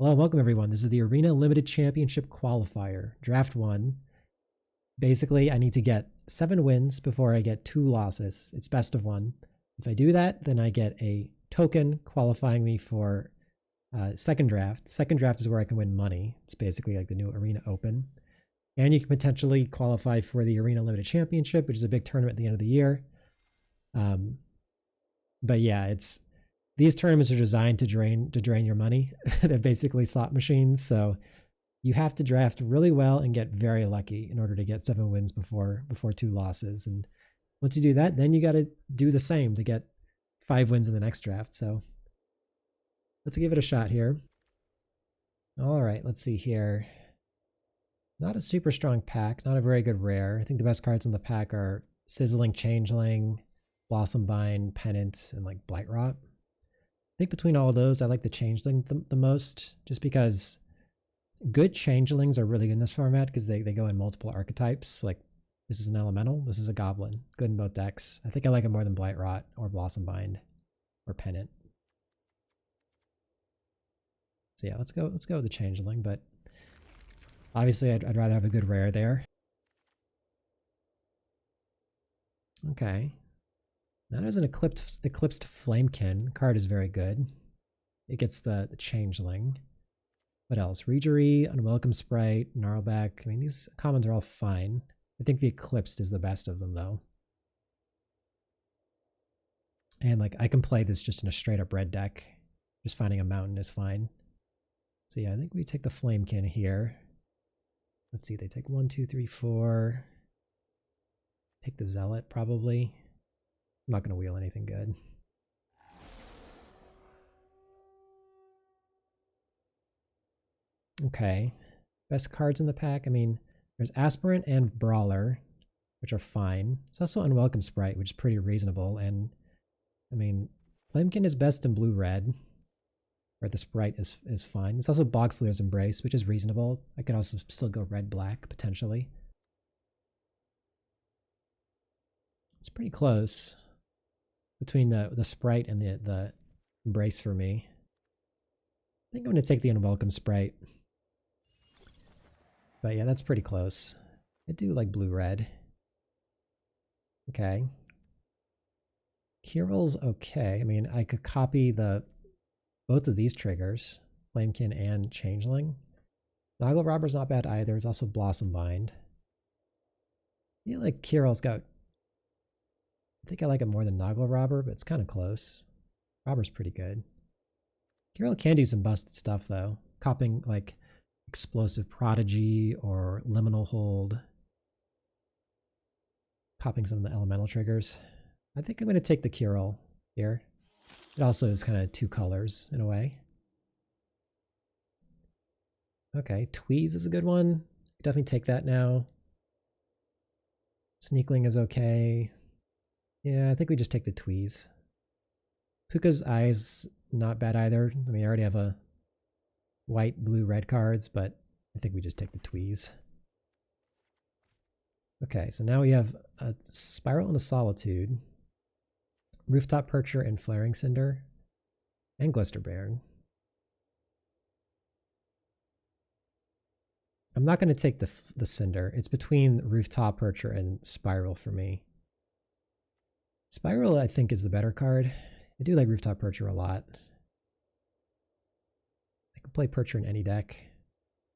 Hello, welcome everyone. This is the Arena Limited Championship Qualifier, Draft 1. Basically, I need to get 7 wins before I get 2 losses. It's best of 1. If I do that, then I get a token qualifying me for second draft. Second draft is where I can win money. It's basically like the new Arena Open. And you can potentially qualify for the Arena Limited Championship, which is a big tournament at the end of the year. But yeah, these tournaments are designed to drain your money. They're basically slot machines, so you have to draft really well and get very lucky in order to get 7 wins before 2 losses. And once you do that, then you got to do the same to get 5 wins in the next draft. So let's give it a shot here. All right, let's see here. Not a super strong pack, not a very good rare. I think the best cards in the pack are Sizzling Changeling, Blossom Bind, Penance, and like Blight Rot. I think between all of those, I like the Changeling the most, just because good Changelings are really good in this format because they go in multiple archetypes. Like this is an Elemental, this is a Goblin. Good in both decks. I think I like it more than Blight Rot or Blossom Bind or Pennant. So yeah, let's go with the Changeling, but obviously I'd rather have a good rare there. Okay. Now there's an Eclipsed Flamekin. Card is very good. It gets the Changeling. What else? Reejerey, Unwelcome Sprite, Gnarlback. I mean, these commons are all fine. I think the Eclipsed is the best of them, though. And like, I can play this just in a straight up red deck. Just finding a mountain is fine. So yeah, I think we take the Flamekin here. Let's see, they take 1, 2, 3, 4. Take the Zealot, probably. I'm not going to wheel anything good. Okay. Best cards in the pack. I mean, there's Aspirant and Brawler, which are fine. It's also Unwelcome Sprite, which is pretty reasonable. And, I mean, Flamekin is best in blue-red, where the Sprite is fine. There's also Boxleer's Embrace, which is reasonable. I could also still go red-black, potentially. It's pretty close between the Sprite and the Embrace for me. I think I'm going to take the Unwelcome Sprite. But yeah, that's pretty close. I do like blue-red. Okay. Kirill's okay. I mean, I could copy both of these triggers, Flamekin and Changeling. Noggle Robber's not bad either. There's also Blossom Bind. I feel like Kirill's got... I think I like it more than Noggle Robber, but it's kind of close. Robber's pretty good. Kirill can do some busted stuff, though. Copying, like, Explosive Prodigy or Liminal Hold. Copying some of the elemental triggers. I think I'm going to take the Kirill here. It also is kind of 2 colors, in a way. Okay, Tweeze is a good one. Definitely take that now. Sneakling is okay. Yeah, I think we just take the Tweeze. Puka's Eye's not bad either. I mean, I already have a white, blue, red cards, but I think we just take the Tweeze. Okay, so now we have a Spiral and a Solitude, Rooftop Percher and Flaring Cinder, and Glister Baron. I'm not going to take the Cinder. It's between Rooftop Percher and Spiral for me. Spiral, I think, is the better card. I do like Rooftop Percher a lot. I can play Percher in any deck.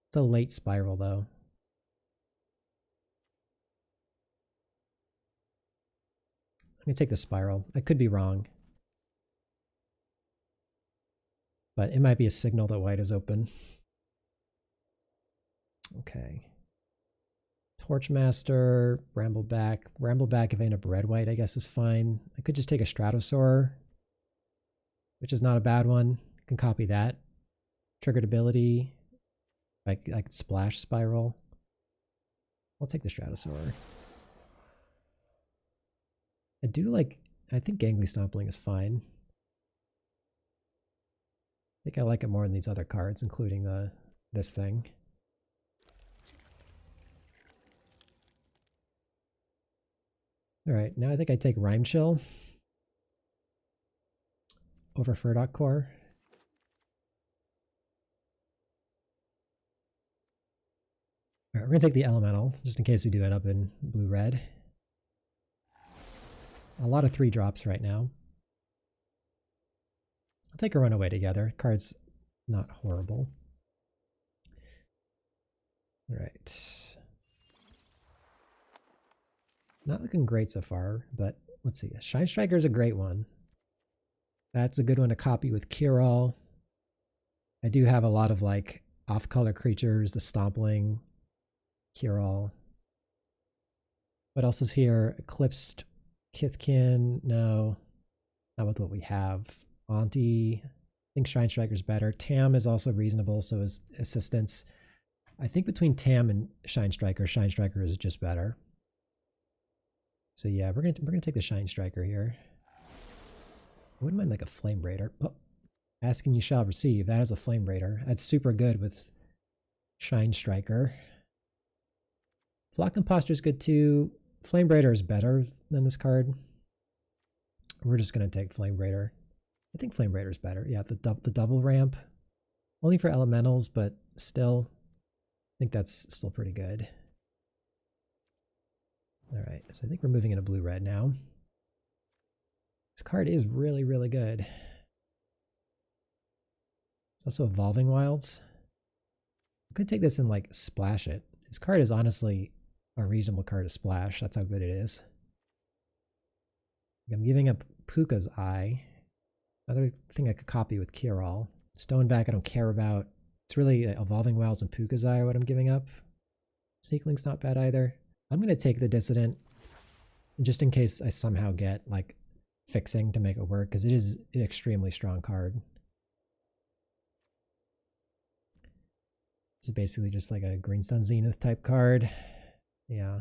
It's a late Spiral, though. I'm going to take the Spiral. I could be wrong. But it might be a signal that white is open. Okay. Torchmaster, Brambleback. Brambleback, if I end up red-white, I guess is fine. I could just take a Stratosaur, which is not a bad one. I can copy that. Triggered ability. I could splash Spiral. I'll take the Stratosaur. I think Gangly Stompling is fine. I think I like it more than these other cards, including this thing. Alright, now I think I take Rhyme Chill over Furdock Core. All right, we're going to take the elemental, just in case we do end up in blue-red. A lot of 3-drops right now. I'll take a runaway together. Card's not horrible. All right. Not looking great so far, but let's see. Shine Striker is a great one. That's a good one to copy with Kiral. I do have a lot of like off-color creatures, the Stompling, Kiral. What else is here? Eclipsed Kithkin. No, not with what we have. Auntie. I think Shine Striker's better. Tam is also reasonable, so is Assistance. I think between Tam and Shine Striker is just better. So yeah, we're gonna take the Shine Striker here. I wouldn't mind like a Flame Raider. Oh, Asking You Shall Receive. That is a Flame Raider. That's super good with Shine Striker. Flock Imposter is good too. Flame Raider is better than this card. We're just gonna take Flame Raider. I think Flame Raider is better. Yeah, the double ramp. Only for elementals, but still, I think that's still pretty good. All right, so I think we're moving into blue-red now. This card is really, really good. Also Evolving Wilds. I could take this and like splash it. This card is honestly a reasonable card to splash. That's how good it is. I'm giving up Puka's Eye. Another thing I could copy with Kiral. Stoneback I don't care about. It's really Evolving Wilds and Puka's Eye are what I'm giving up. Sneakling's not bad either. I'm going to take the Dissident just in case I somehow get like fixing to make it work, because it is an extremely strong card. This is basically just like a Greenstone Zenith type card. Yeah.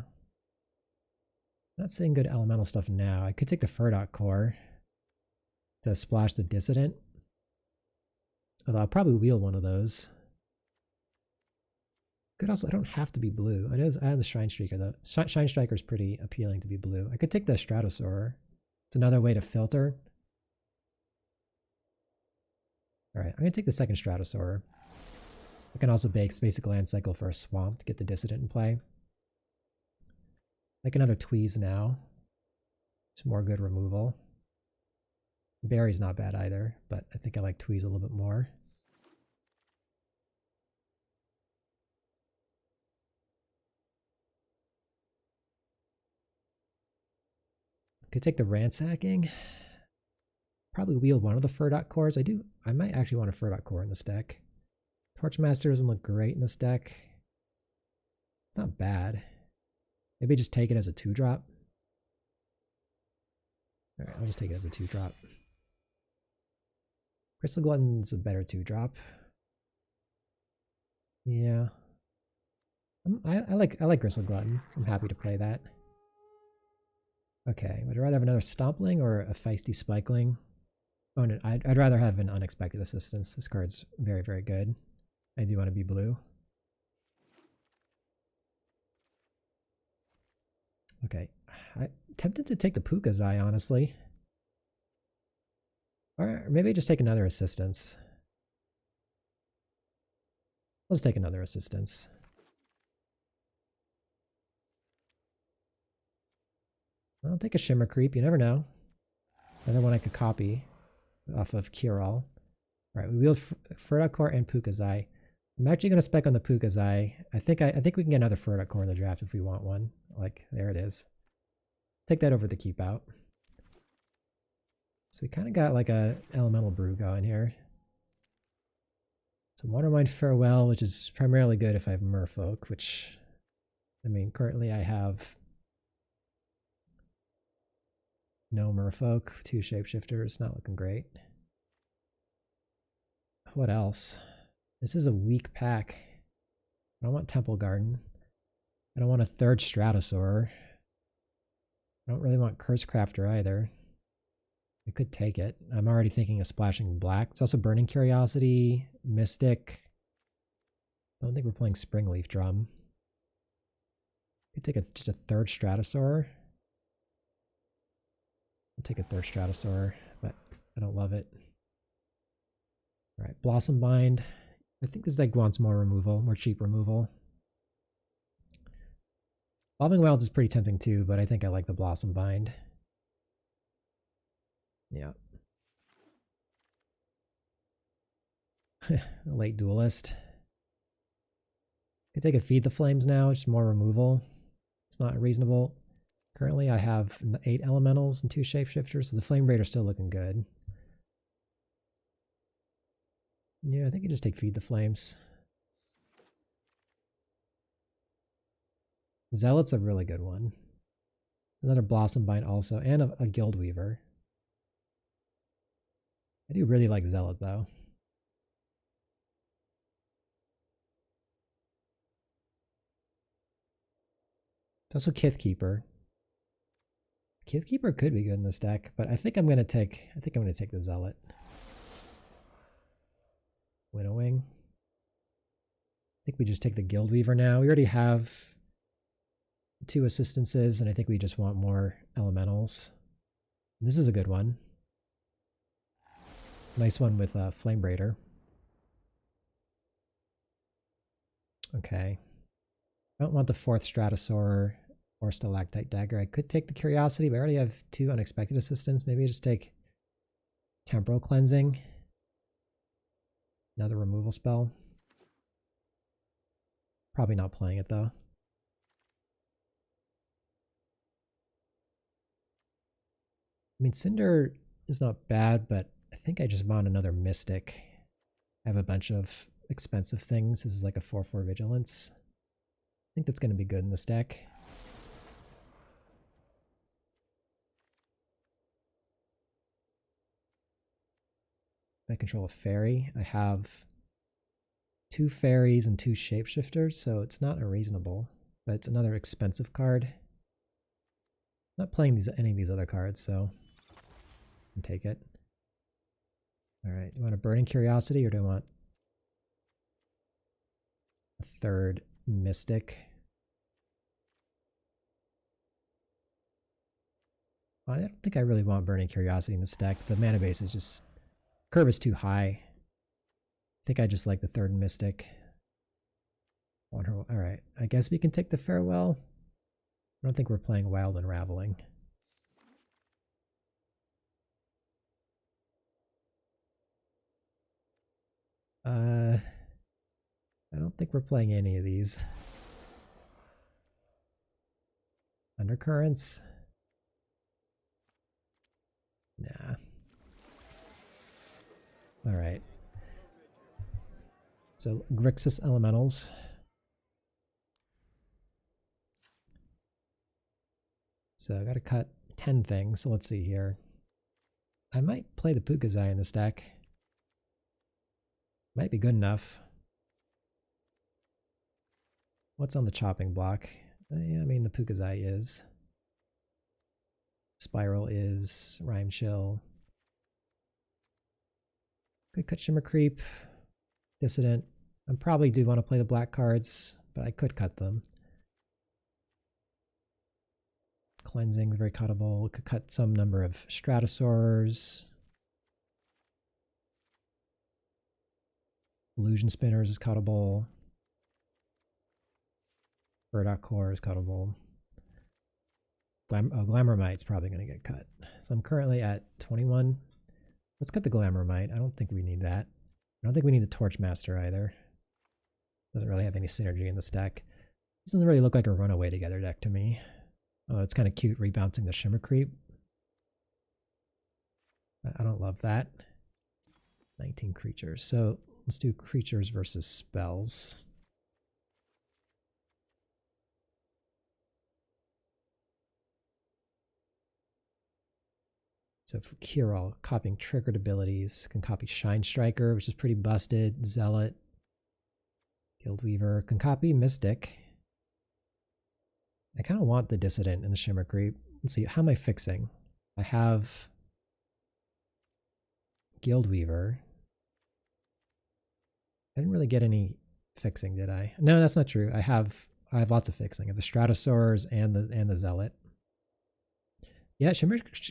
Not saying good elemental stuff now. I could take the Furdok Core to splash the Dissident. Although I'll probably wheel one of those. Could also, I don't have to be blue. I know I have the Shrine Striker though. Shine Striker is pretty appealing to be blue. I could take the Stratosaur. It's another way to filter. All right, I'm gonna take the second Stratosaur. I can also basic land cycle for a swamp to get the Dissident in play. Like another Tweeze now. It's more good removal. Berry's not bad either, but I think I like Tweeze a little bit more. Could take the Ransacking. Probably wield one of the Furdok Cores. I might actually want a Furdok Core in this deck. Torchmaster doesn't look great in this deck. It's not bad. Maybe just take it as a 2-drop. Alright, I'll just take it as a 2-drop. Crystal Glutton's a better 2-drop. Yeah. I like Crystal Glutton. I'm happy to play that. Okay, would I rather have another Stompling or a feisty Spikeling? Oh no, I'd rather have an Unexpected Assistance. This card's very, very good. I do want to be blue. Okay, I'm tempted to take the Puka's Eye, honestly. Or maybe just take another Assistance. Let's take another Assistance. I'll take a Shimmer Creep, you never know. Another one I could copy off of Kiral. Alright, we wield Furdok Core and Puka's Eye. I'm actually going to spec on the Puka's Eye. I think we can get another Furdok Core in the draft if we want one. Like, there it is. Take that over the Keep Out. So we kind of got like a Elemental Brew going here. So Watermind Farewell, which is primarily good if I have Merfolk, which, I mean, currently I have no Merfolk, 2 Shapeshifters, not looking great. What else? This is a weak pack. I don't want Temple Garden. I don't want a 3rd Stratosaur. I don't really want Cursecrafter either. I could take it. I'm already thinking of splashing black. It's also Burning Curiosity, Mystic. I don't think we're playing Springleaf Drum. I could take just a 3rd Stratosaur. I'll take a 3rd Stratosaur, but I don't love it. Alright, Blossom Bind. I think this deck wants more removal, more cheap removal. Evolving Wilds is pretty tempting too, but I think I like the Blossom Bind. Yeah. Late Duelist. I can take a Feed the Flames now, it's more removal. It's not reasonable. Currently I have 8 elementals and 2 shapeshifters, so the Flame Raider's still looking good. Yeah, I think you just take Feed the Flames. Zealot's a really good one. Another Blossom Bind also, and a Guild Weaver. I do really like Zealot though. It's also Kith Keeper. Kith Keeper could be good in this deck, but I think I'm gonna take the Zealot. Winnowing. I think we just take the Guild Weaver now. We already have 2 assistances, and I think we just want more elementals. This is a good one. Nice one with Flame Raider. Okay. I don't want the 4th Stratosaur or Stalactite Dagger. I could take the Curiosity, but I already have 2 Unexpected Assistants. Maybe I just take Temporal Cleansing. Another removal spell. Probably not playing it though. I mean, Cinder is not bad, but I think I just want another Mystic. I have a bunch of expensive things. This is like a 4/4 Vigilance. I think that's going to be good in this deck. If I control a fairy, I have 2 fairies and 2 shapeshifters, so it's not unreasonable, but it's another expensive card. I'm not playing any of these other cards, so I can take it. Alright, do you want a Burning Curiosity, or do I want a 3rd Mystic? I don't think I really want Burning Curiosity in this deck. The mana base is just... curve is too high. I think I just like the 3rd Mystic. Alright, I guess we can take the Farewell. I don't think we're playing Wild Unraveling. I don't think we're playing any of these. Undercurrents? Nah. Alright. So, Grixis Elementals. So I gotta cut 10 things, so let's see here. I might play the Pukazai in this deck. Might be good enough. What's on the chopping block? Yeah, I mean, the Pukazai is. Spiral is. Rhyme Chill. Could cut Shimmer Creep. Dissident. I probably do want to play the black cards, but I could cut them. Cleansing is very cuttable. Could cut some number of Stratosaurs. Illusion Spinners is cuttable. Burdock Core is cuttable. Glamourmite's probably going to get cut. So I'm currently at 21. Let's cut the Glamourmite. I don't think we need that. I don't think we need the Torchmaster either. Doesn't really have any synergy in this deck. Doesn't really look like a runaway together deck to me. Oh, it's kind of cute rebouncing the Shimmer Creep. I don't love that. 19 creatures. So let's do creatures versus spells. So for Kirill, copying triggered abilities, can copy Shine Striker, which is pretty busted, Zealot, Guild Weaver, can copy Mystic. I kind of want the Dissident and the Shimmer Creep. Let's see, how am I fixing? I have Guild Weaver. I didn't really get any fixing, did I? No, that's not true. I have lots of fixing. I have the Stratosaurs and the Zealot. Yeah,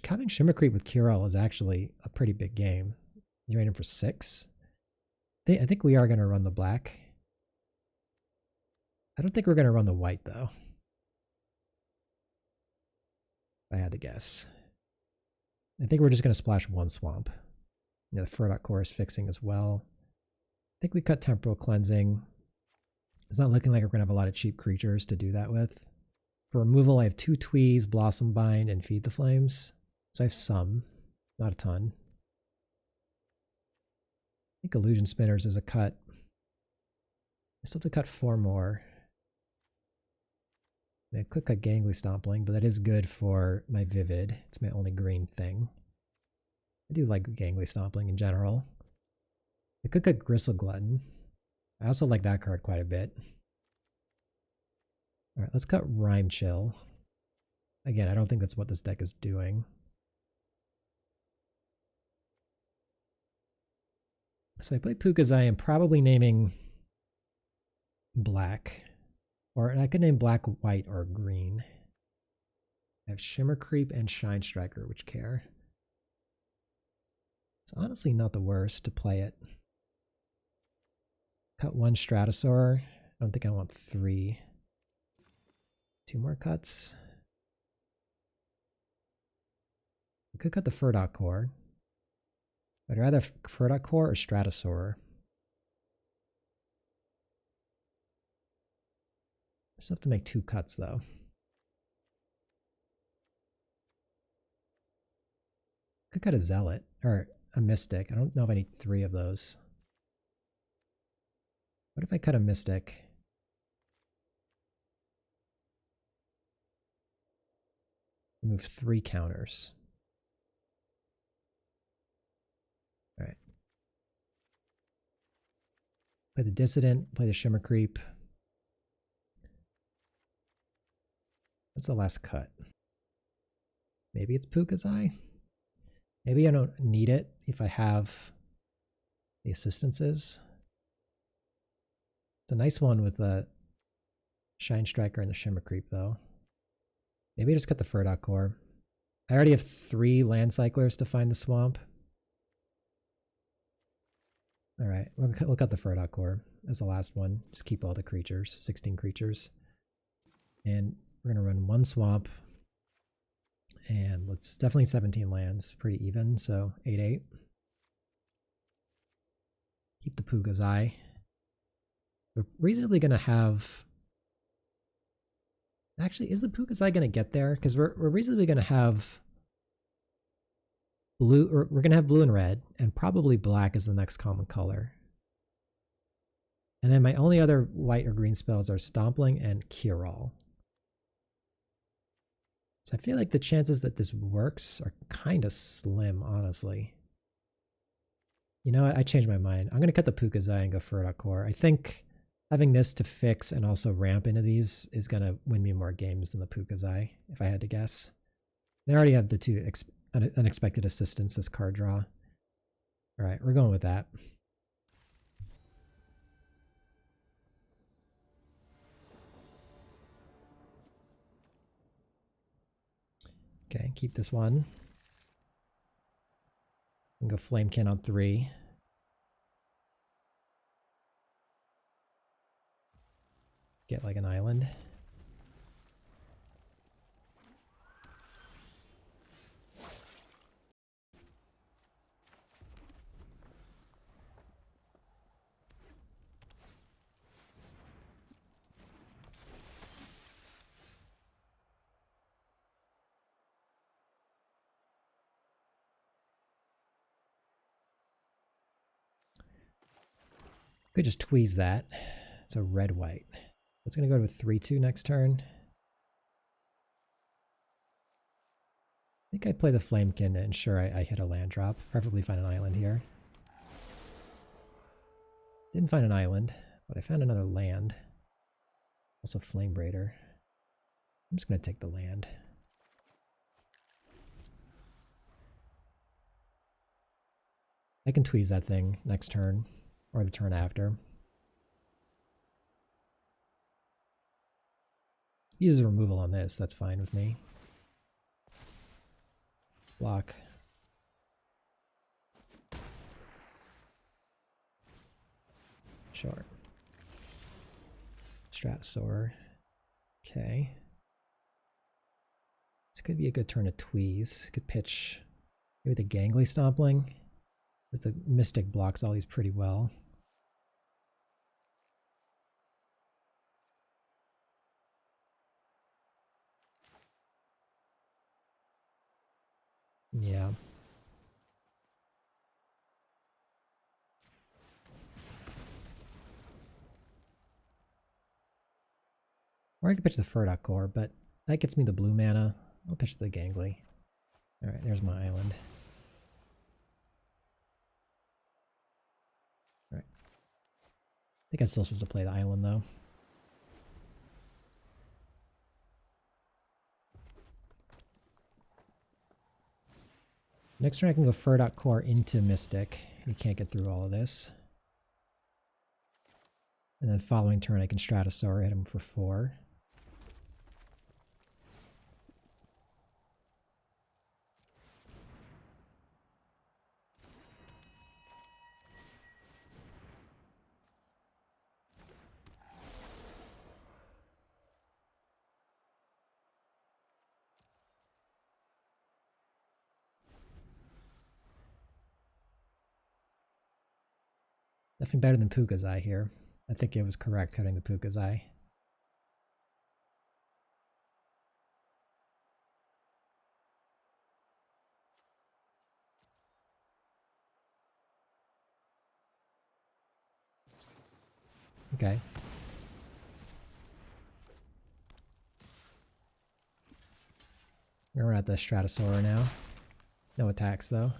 copying Shimmer Creep with Kirill is actually a pretty big game. You ran him for 6. I think we are going to run the black. I don't think we're going to run the white, though. I had to guess. I think we're just going to splash one swamp. Yeah, the Fur Core is fixing as well. I think we cut Temporal Cleansing. It's not looking like we're going to have a lot of cheap creatures to do that with. For removal, I have 2 Tweez, Blossom Bind, and Feed the Flames. So I have some, not a ton. I think Illusion Spinners is a cut. I still have to cut 4 more. I could cut Gangly Stompling, but that is good for my Vivid. It's my only green thing. I do like Gangly Stompling in general. I could cut Gristle Glutton. I also like that card quite a bit. Alright, let's cut Rhyme Chill. Again, I don't think that's what this deck is doing. So I play Pukazai. I'm probably naming black. Or I could name black, white, or green. I have Shimmer Creep and Shine Striker, which care. It's honestly not the worst to play it. Cut 1 Stratosaur. I don't think I want 3. 2 more cuts. I could cut the Fur Core. I'd rather Fur Core or Stratosaur. I still have to make 2 cuts though. Could cut a Zealot or a Mystic. I don't know if I need 3 of those. What if I cut a Mystic? Remove 3 counters. Alright. Play the Dissident, play the Shimmer Creep. That's the last cut. Maybe it's Pukazai? Maybe I don't need it if I have the assistances. It's a nice one with the Shine Striker and the Shimmer Creep, though. Maybe I just cut the Fur Core. I already have 3 Land Cyclers to find the swamp. Alright, we'll cut the Fur Core as the last one. Just keep all the creatures, 16 creatures. And we're going to run 1 swamp. And let's definitely 17 lands, pretty even, so 8/8. Keep the Pukazai. We're reasonably going to have... Actually, is the Pukazai going to get there? Because we're reasonably going to have blue, or we're going to have blue and red, and probably black is the next common color. And then my only other white or green spells are Stompling and Cure-All. So I feel like the chances that this works are kind of slim, honestly. You know what? I changed my mind. I'm going to cut the Pukazai and go Fur Core. I think having this to fix and also ramp into these is going to win me more games than the Pukazai, if I had to guess. And I already have the 2 unexpected assistants as card draw. All right, we're going with that. Okay, keep this one. And go Flamekin on 3. Get like an island. Could just tweeze that. It's a red-white. It's going to go to a 3/2 next turn. I think I play the Flamekin to ensure I hit a land drop. Preferably find an island here. Didn't find an island, but I found another land. Also Flame Braider. I'm just going to take the land. I can tweeze that thing next turn, or the turn after. Uses removal on this, that's fine with me. Block. Sure. Stratosaur. Okay. This could be a good turn to Tweeze. Could pitch maybe the Gangly Stompling, because the Mystic blocks all these pretty well. Yeah. Or I could pitch the Furdock Core, but that gets me the blue mana. I'll pitch the Gangly. Alright, there's my island. Alright. I think I'm still supposed to play the island, though. Next turn I can go Furdock Core into Mystic. You can't get through all of this. And then following turn I can Stratosaur, hit him for 4. Definitely better than Puka's Eye here. I think it was correct cutting the Puka's Eye. Okay. We're at the Stratosaur now. No attacks though.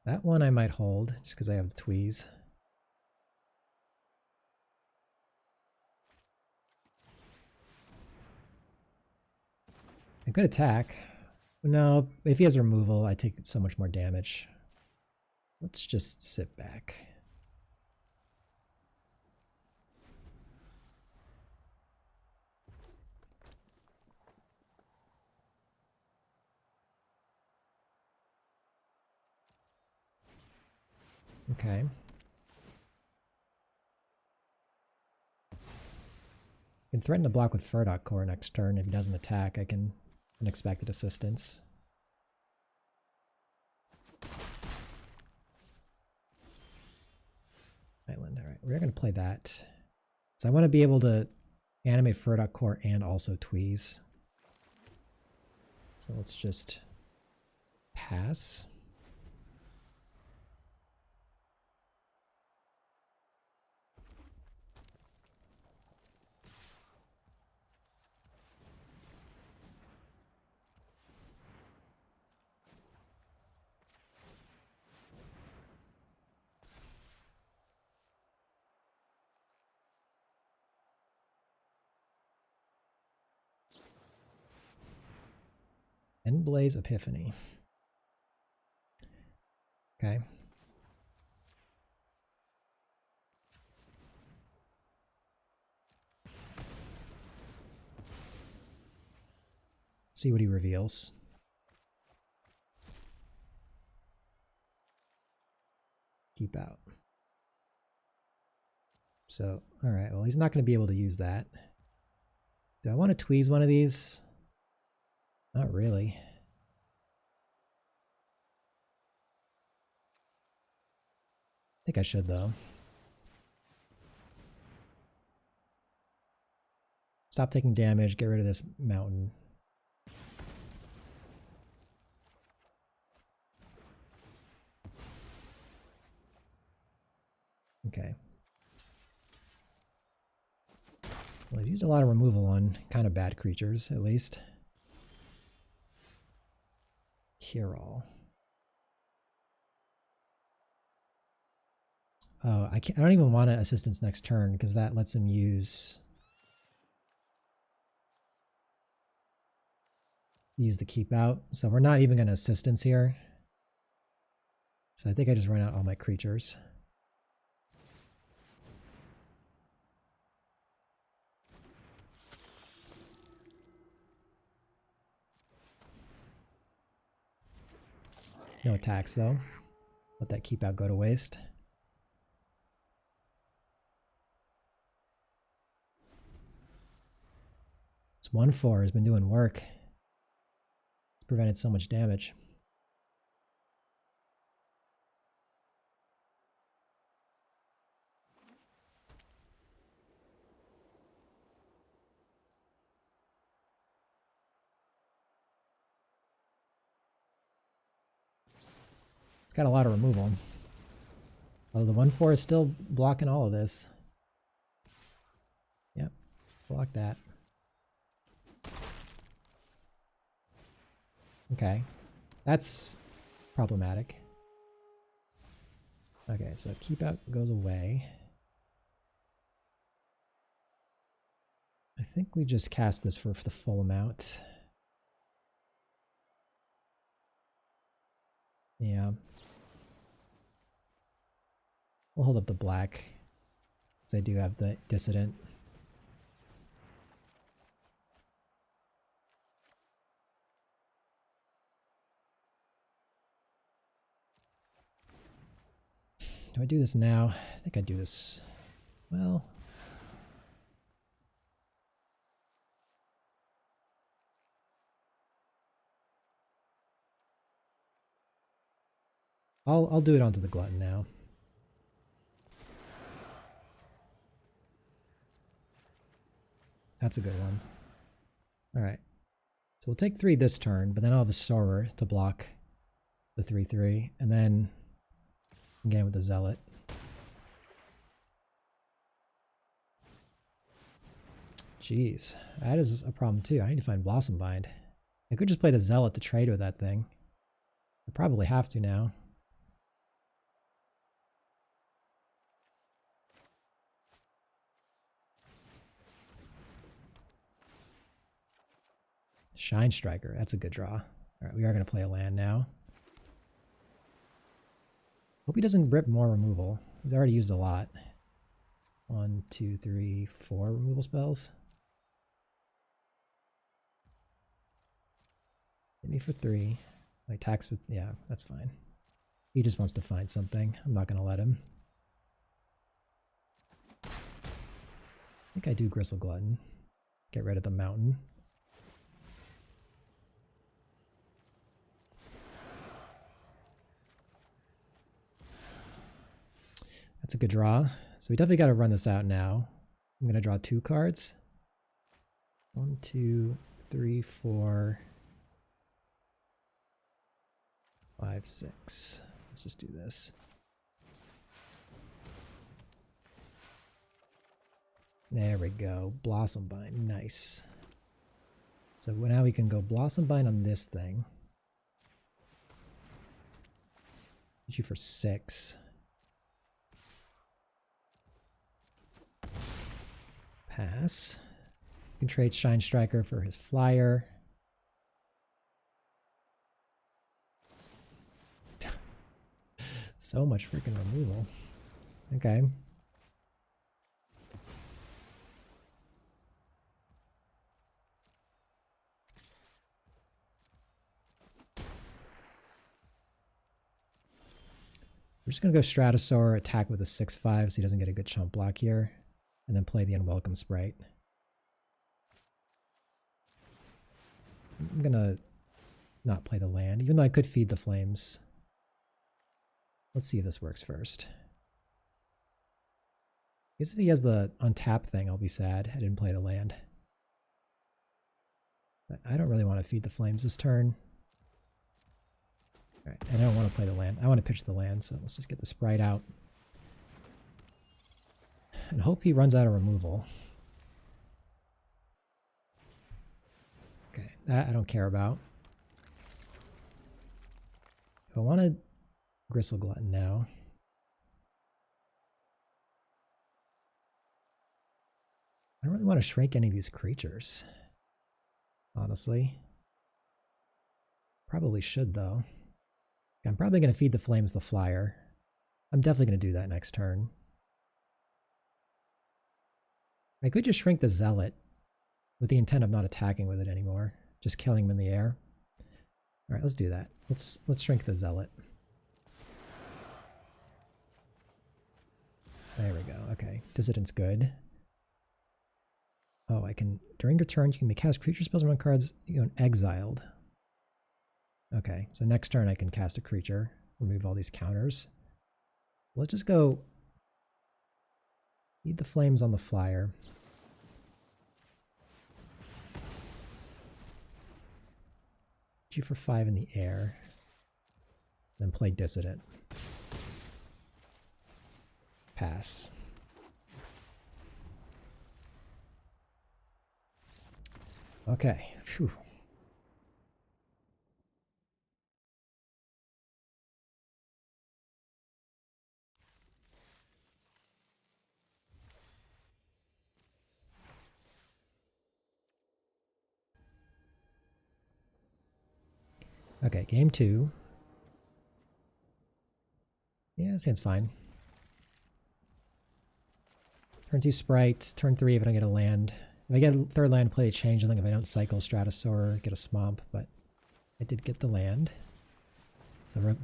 That one I might hold just because I have the Tweeze. A good attack. No, if he has removal, I take so much more damage. Let's just sit back. Okay. I can threaten to block with Furdock Core next turn. If he doesn't attack, I can unexpected assistance. Island, alright. We're going to play that. So I want to be able to animate Furdock Core and also Tweeze. So let's just pass. Endblaze Epiphany. Okay. See what he reveals. Keep out. So, alright, well he's not going to be able to use that. Do I want to Tweeze one of these? Not really. I think I should though. Stop taking damage, get rid of this mountain. Okay. Well, he's used a lot of removal on kind of bad creatures, at least. Cure all. Oh, I don't even want an assistance next turn because that lets him use the keep out. So we're not even going to assistance here. So I think I just run out all my creatures. No attacks though. Let that keep out go to waste. It's 1/4 has been doing work. prevented so much damage. It's got a lot of removal. Although the 1/4 is still blocking all of this. Yep, block that. Okay, that's problematic. Okay, so keep out goes away. I think we just cast this for the full amount. Yeah. We'll hold up the black, because I do have the Dissident. Do I do this now? I think I do this. Well, I'll do it onto the Glutton now. That's a good one. All right. So we'll take 3 this turn, but then I'll have a Sorer to block the 3/3, and then again with the Zealot. Jeez, that is a problem too. I need to find Blossom Bind. I could just play the Zealot to trade with that thing. I probably have to now. Shine Striker, that's a good draw. All right, we are going to play a land now. Hope he doesn't rip more removal. He's already used a lot. 1, 2, 3, 4 removal spells. Hit me for 3. Like tax with, yeah, that's fine. He just wants to find something. I'm not going to let him. I think I do Gristle Glutton. Get rid of the mountain. That's a good draw. So we definitely got to run this out now. I'm going to draw 2 cards. 1, 2, 3, 4, 5, 6. Let's just do this. There we go. Blossom Bind. Nice. So now we can go Blossom Bind on this thing. Get you for 6. Pass. You can trade Shine Striker for his flyer. So much freaking removal. Okay. We're just going to go Stratosaur, attack with a 6/5 so he doesn't get a good chump block here. And then play the Unwelcome Sprite. I'm gonna not play the land, even though I could feed the flames. Let's see if this works first. I guess if he has the untap thing, I'll be sad I didn't play the land. But I don't really want to feed the flames this turn. Alright, and I don't want to play the land. I want to pitch the land, so let's just get the Sprite out. And hope he runs out of removal. Okay, that I don't care about. I want to Gristle Glutton now. I don't really want to shrink any of these creatures, honestly. Probably should, though. I'm probably going to feed the flames the flyer. I'm definitely going to do that next turn. I could just shrink the Zealot with the intent of not attacking with it anymore, just killing him in the air. All right, let's do that. Let's shrink the Zealot. There we go. Okay, Dissident's good. Oh, I can, during your turn, you can cast creature spells on cards you own exiled. Okay, so next turn I can cast a creature, remove all these counters. Let's just go feed the flames on the flyer. G for 5 in the air. Then play Dissident. Pass. Okay. Phew. Okay, game 2. Yeah, this hand's fine. Turn 2 sprites. Turn 3 if I don't get a land. If I get a third land, play a changeling. If I don't cycle Stratosaur, get a swamp. But I did get the land. So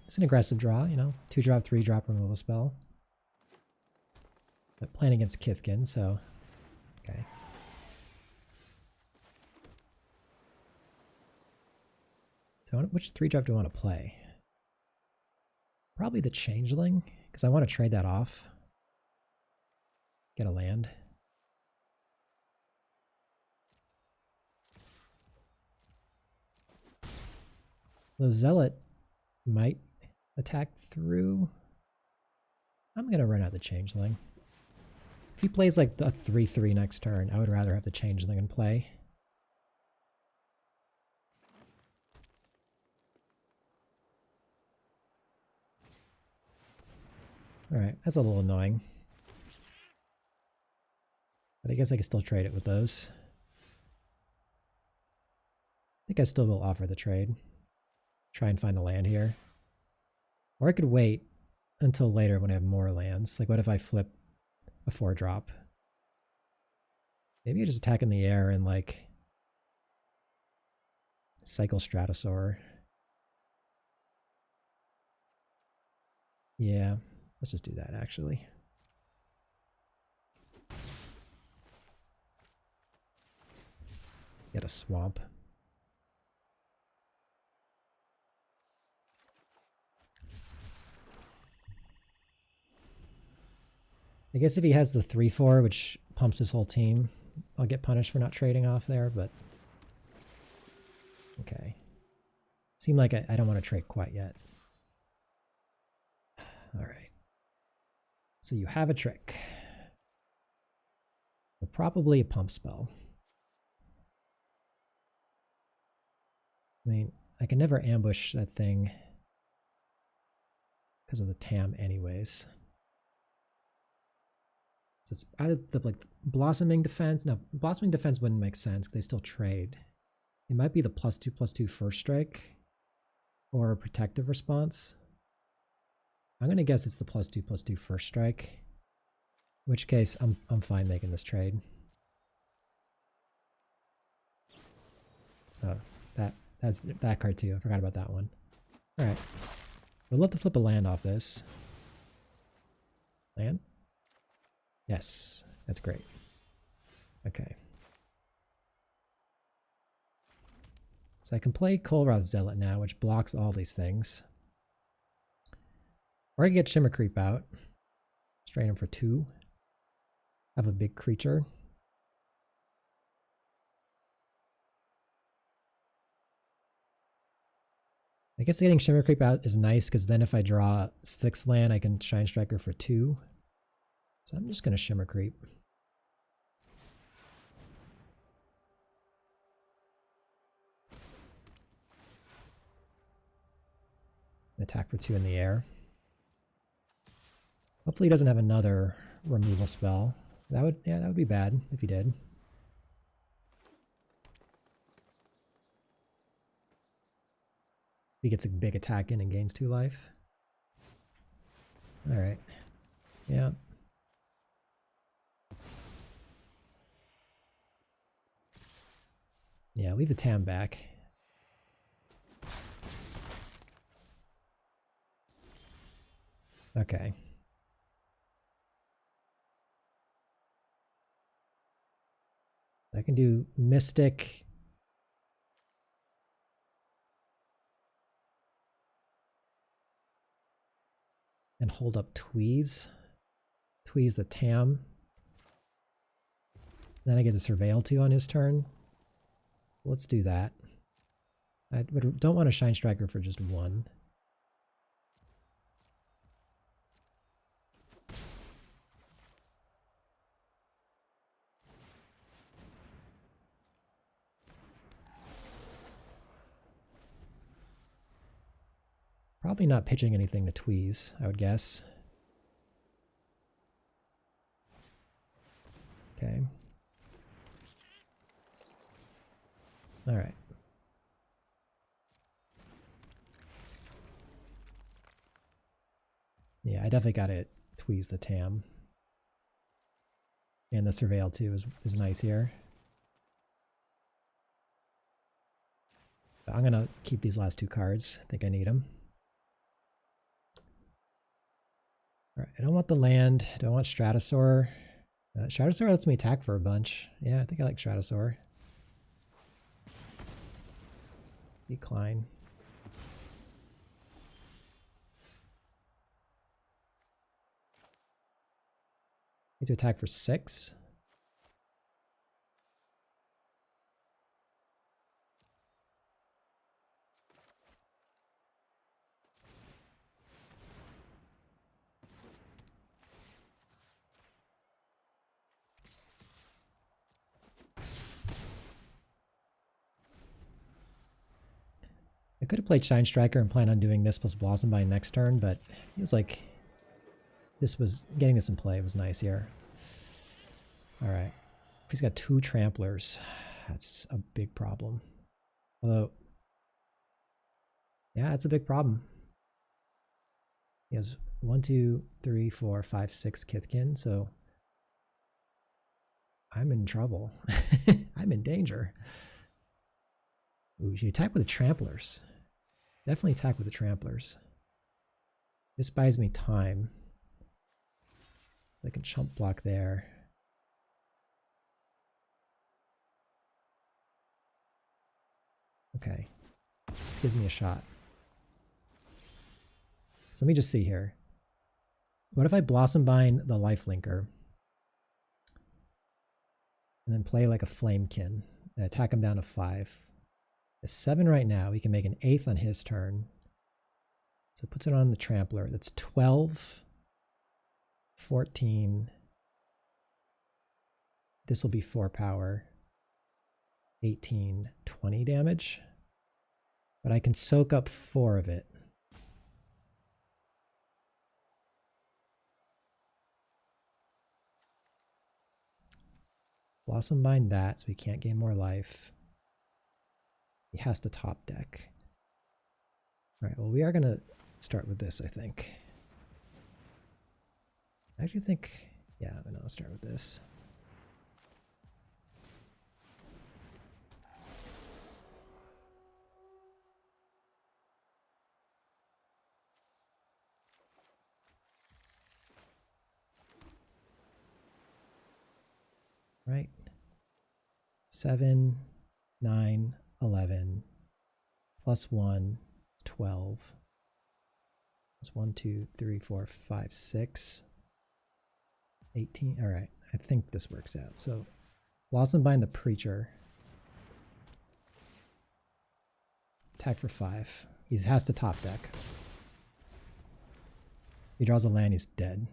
it's an aggressive draw, you know. 2-drop, 3-drop removal spell. But playing against Kithkin, so okay. So which 3-drop do I want to play? Probably the changeling, because I want to trade that off. Get a land. The Zealot might attack through. I'm going to run out the changeling. If he plays like a 3-3 next turn, I would rather have the changeling in play. Alright, that's a little annoying. But I guess I can still trade it with those. I think I still will offer the trade. Try and find a land here. Or I could wait until later when I have more lands. Like what if I flip a 4-drop? Maybe I just attack in the air and like cycle Stratosaur. Yeah, let's just do that actually. Get a swamp. I guess if he has the 3-4, which pumps his whole team, I'll get punished for not trading off there, but okay. Seemed like I don't want to trade quite yet. All right. So you have a trick. But probably a pump spell. I mean, I can never ambush that thing because of the TAM anyways. So it's either the like blossoming defense. No, blossoming defense wouldn't make sense because they still trade. It might be the +2/+2 first strike or a protective response. I'm gonna guess it's the +2/+2 first strike. In which case I'm fine making this trade. Oh, that's that card too. I forgot about that one. All right, we'd love to flip a land off this. Land? Yes, that's great. Okay. So I can play Kolrath Zealot now, which blocks all these things. Or I can get Shimmer Creep out. Strain him for 2. Have a big creature. I guess getting Shimmer Creep out is nice because then if I draw 6 land, I can Shine Striker for 2. So I'm just going to Shimmer Creep. Attack for 2 in the air. Hopefully he doesn't have another removal spell. That would be bad if he did. He gets a big attack in and gains 2 life. All right. Yeah. Yeah, leave the TAM back. Okay. I can do Mystic. and hold up Tweeze. Tweeze the Tam. Then I get to Surveil 2 on his turn. Let's do that. I don't want a Shine Striker for just one. Probably not pitching anything to Tweeze, I would guess. Okay. All right. Yeah, I definitely got to Tweeze the Tam. And the Surveil too is nice here. But I'm going to keep these last two cards. I think I need them. All right, I don't want the land. I don't want Stratosaur. Stratosaur lets me attack for a bunch. Yeah, I think I like Stratosaur. Decline. Need to attack for 6. I could have played Shine Striker and planned on doing this plus Blossom by next turn, but it feels like getting this in play was nice here. All right. He's got 2 Tramplers. That's a big problem. Although, yeah, it's a big problem. He has 1, 2, 3, 4, 5, 6 Kithkin, so I'm in trouble. I'm in danger. Ooh, you attack with the Tramplers. Definitely attack with the Tramplers. This buys me time. So I can chump block there. Okay. This gives me a shot. So let me just see here. What if I Blossom Bind the Lifelinker and then play like a Flamekin and attack him down to 5? It's 7 right now. We can make an 8th on his turn. So it puts it on the Trampler. That's 12, 14. This will be 4 power. 18, 20 damage. But I can soak up 4 of it. Blossom Bind that so he can't gain more life. He has to top deck. All right, well, we are going to start with this, I think. I actually think, yeah, I'm going to start with this. Right. 7, 9, 11, plus 1, 12, plus 1, 2, 3, 4, 5, 6, 18. All right, I think this works out. So Blossom Bind the Preacher. Attack for 5. He has to top deck. He draws a land, he's dead.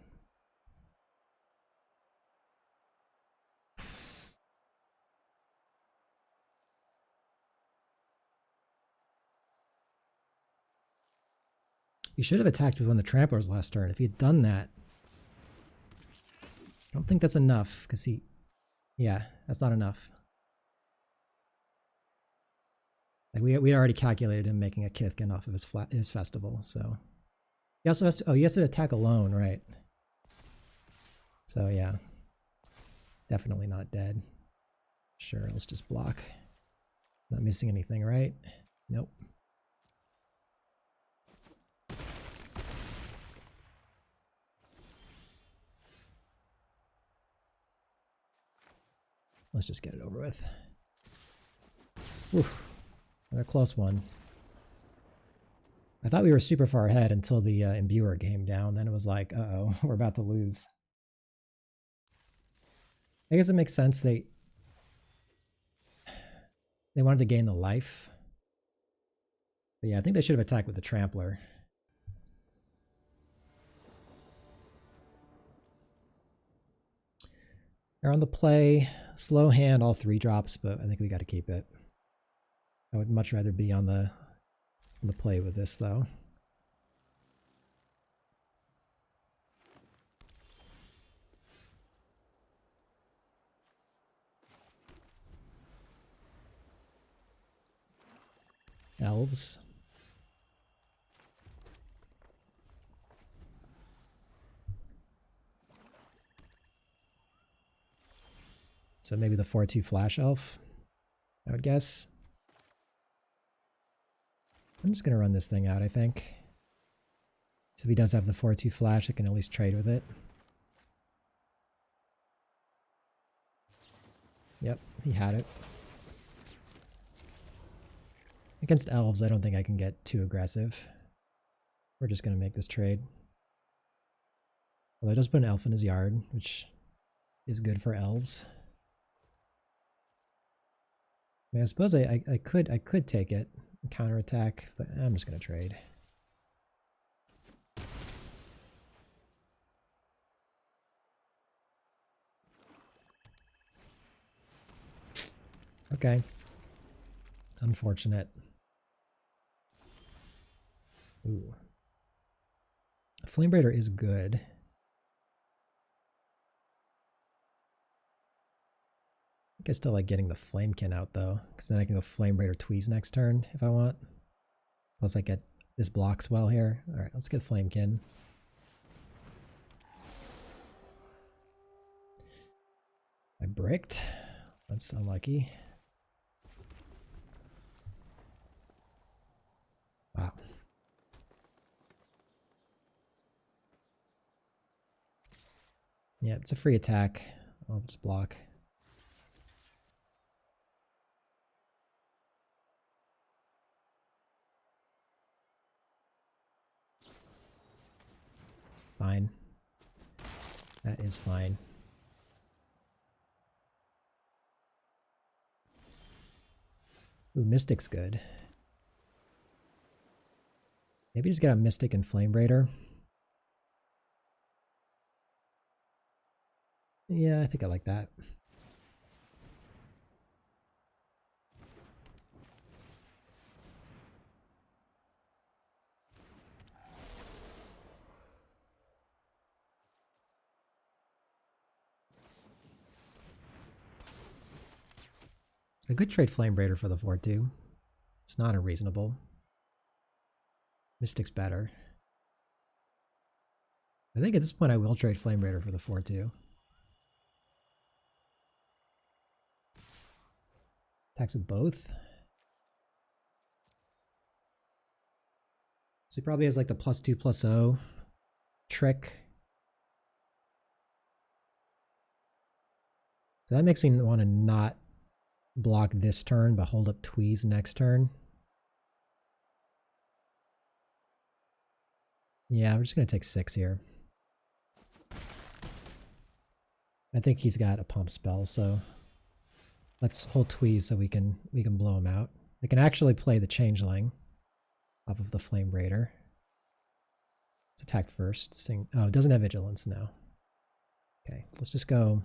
He should have attacked with one of the Tramplers last turn. If he had done that, I don't think that's enough, because yeah, that's not enough. Like we already calculated him making a Kithkin off of his festival, so. He also has to, he has to attack alone, right? So yeah, definitely not dead. Sure, let's just block. Not missing anything, right? Nope. Let's just get it over with. Oof, another close one. I thought we were super far ahead until the imbuer came down. Then it was like, uh-oh, we're about to lose. I guess it makes sense. They wanted to gain the life. But yeah, I think they should have attacked with the trampler. They're on the play. Slow hand, all 3 drops, but I think we got to keep it. I would much rather be on the play with this, though. Elves. So maybe the 4/2 flash elf, I would guess. I'm just going to run this thing out, I think. So if he does have the 4/2 flash, I can at least trade with it. Yep, he had it. Against elves, I don't think I can get too aggressive. We're just going to make this trade. Although it does put an elf in his yard, which is good for elves. I mean, I suppose I could take it and counterattack, but I'm just going to trade. Okay. Unfortunate. Ooh. Flame Braider is good. I think I still like getting the Flamekin out though, because then I can go Flame Braider Tweeze next turn if I want. Plus I get this blocks well here. Alright, let's get Flamekin. I bricked. That's unlucky. Wow. Yeah, it's a free attack. I'll just block. Fine. That is fine. Ooh, Mystic's good. Maybe just get a Mystic and Flame Braider. Yeah, I think I like that. I could trade Flame Braider for the 4/2. It's not unreasonable. Mystic's better. I think at this point I will trade Flame Braider for the 4/2. Attacks with both. So he probably has like the +2/+0 trick. So that makes me want to not block this turn, but hold up Tweeze next turn. Yeah, we're just going to take 6 here. I think he's got a pump spell, so let's hold Tweeze so we can blow him out. I can actually play the Changeling off of the Flame Braider. Let's attack first. This thing, oh, it doesn't have Vigilance now. Okay, let's just go.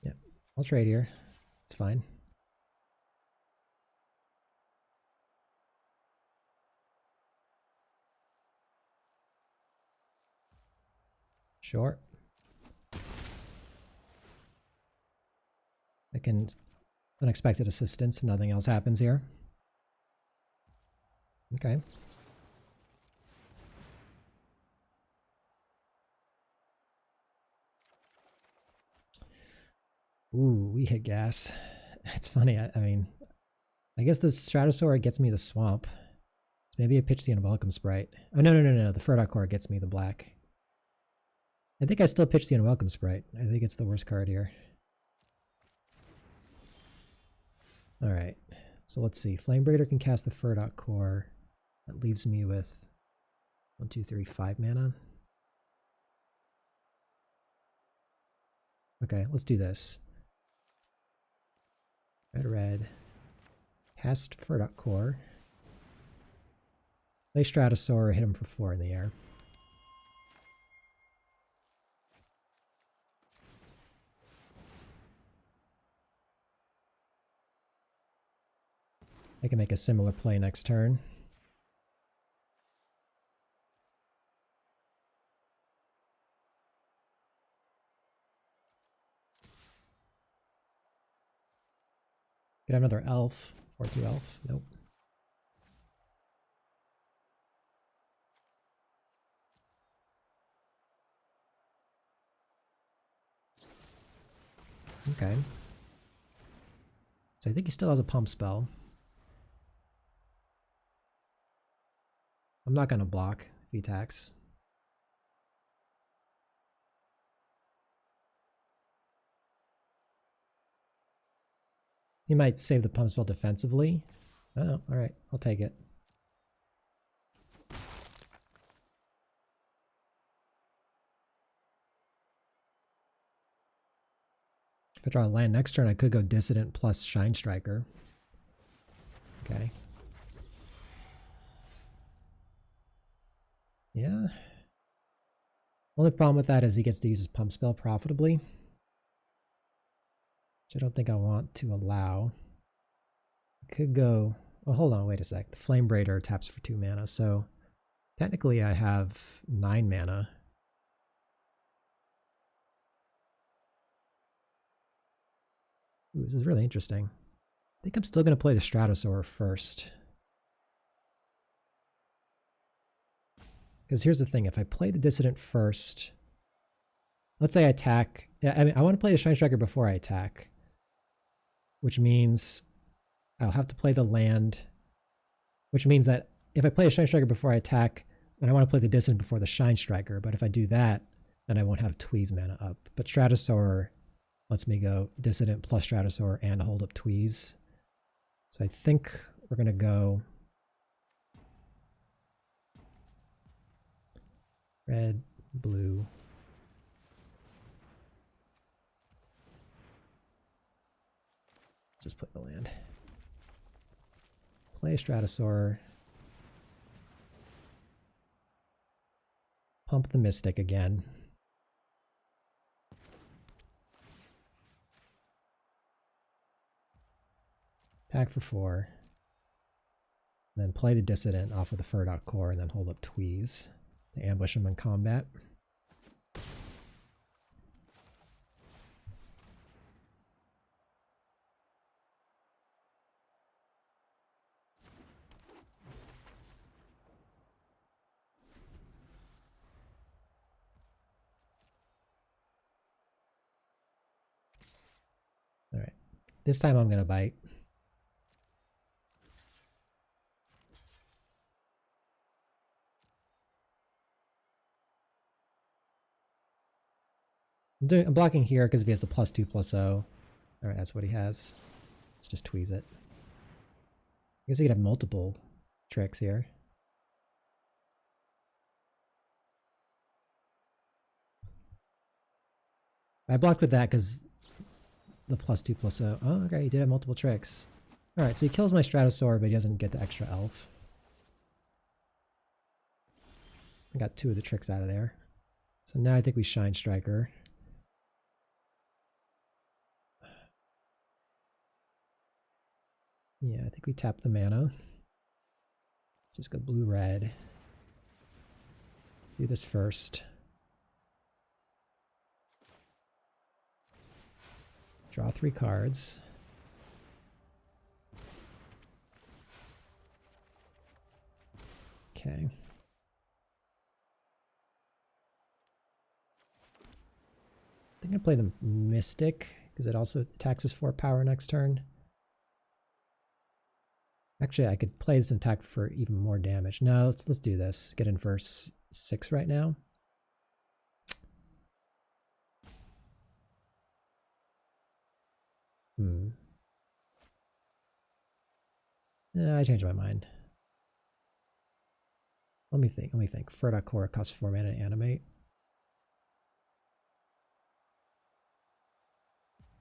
Yep, I'll trade here. It's fine. Sure. I can Unexpected assistance, nothing else happens here. Okay. Ooh, we hit gas. It's funny, I mean, I guess the Stratosaur gets me the swamp. Maybe I pitch the Unwelcome Sprite. Oh, no. The Furdock Core gets me the black. I think I still pitch the Unwelcome Sprite. I think it's the worst card here. Alright, so let's see. Flame Breeder can cast the Furdock Core. That leaves me with 1, 2, 3, 5 mana. Okay, let's do this. Red. Cast Furdock Core. Play Stratosaur, hit him for 4 in the air. I can make a similar play next turn. Get another elf. 4/2 elf. Nope. Okay. So I think he still has a pump spell. I'm not going to block if he attacks. He might save the pump spell defensively. Oh, alright, I'll take it. If I draw a land next turn, I could go Dissident plus Shine Striker. Okay. Yeah. Only problem with that is he gets to use his pump spell profitably, which I don't think I want to allow. I could go... Oh, hold on, wait a sec. The Flame Braider taps for 2 mana, so technically I have 9 mana. Ooh, this is really interesting. I think I'm still going to play the Stratosaur first. Because here's the thing, if I play the Dissident first, let's say I attack, I mean, I want to play the Shine Striker before I attack, which means I'll have to play the land, which means that if I play a Shine Striker before I attack, then I want to play the Dissident before the Shine Striker, but if I do that, then I won't have Tweez mana up. But Stratosaur lets me go Dissident plus Stratosaur and hold up Tweez. So I think we're going to go red, blue. Just play the land. Play Stratosaur. Pump the Mystic again. Attack for 4. And then play the Dissident off of the Furdock Core and then hold up Tweez to ambush him in combat. All right, this time I'm going to bite. I'm blocking here because if he has the +2/+0. Alright, that's what he has. Let's just tweeze it. I guess he could have multiple tricks here. I blocked with that because the +2/+0. Oh, okay, he did have multiple tricks. Alright, so he kills my Stratosaur, but he doesn't get the extra elf. I got 2 of the tricks out of there. So now I think we Shine Striker. Yeah, I think we tap the mana. Just go blue-red. Do this first. Draw 3 cards. Okay. I think I play the Mystic because it also attacks us 4 power next turn. Actually, I could play this and attack for even more damage. No, let's do this. Get in for 6 right now. I changed my mind. Let me think. Furta Core costs 4 mana to animate.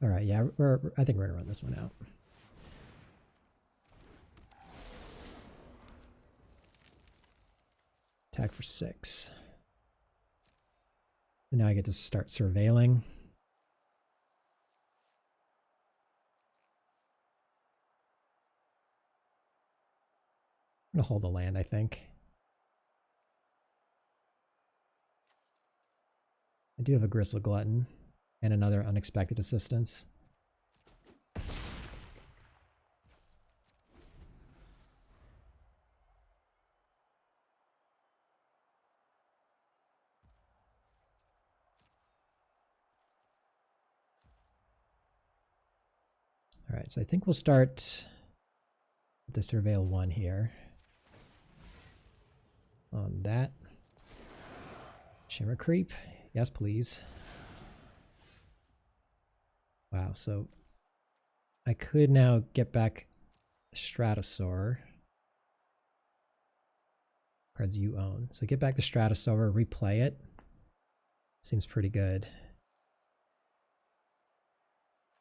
All right, yeah, I think we're gonna run this one out. Attack for 6. And now I get to start surveilling. I'm gonna hold a land, I think. I do have a Gristle Glutton and another unexpected assistance. All right, so I think we'll start with the Surveil 1 here. On that. Shimmer Creep. Yes, please. Wow, so I could now get back Stratosaur. Cards you own. So get back the Stratosaur, replay it. Seems pretty good.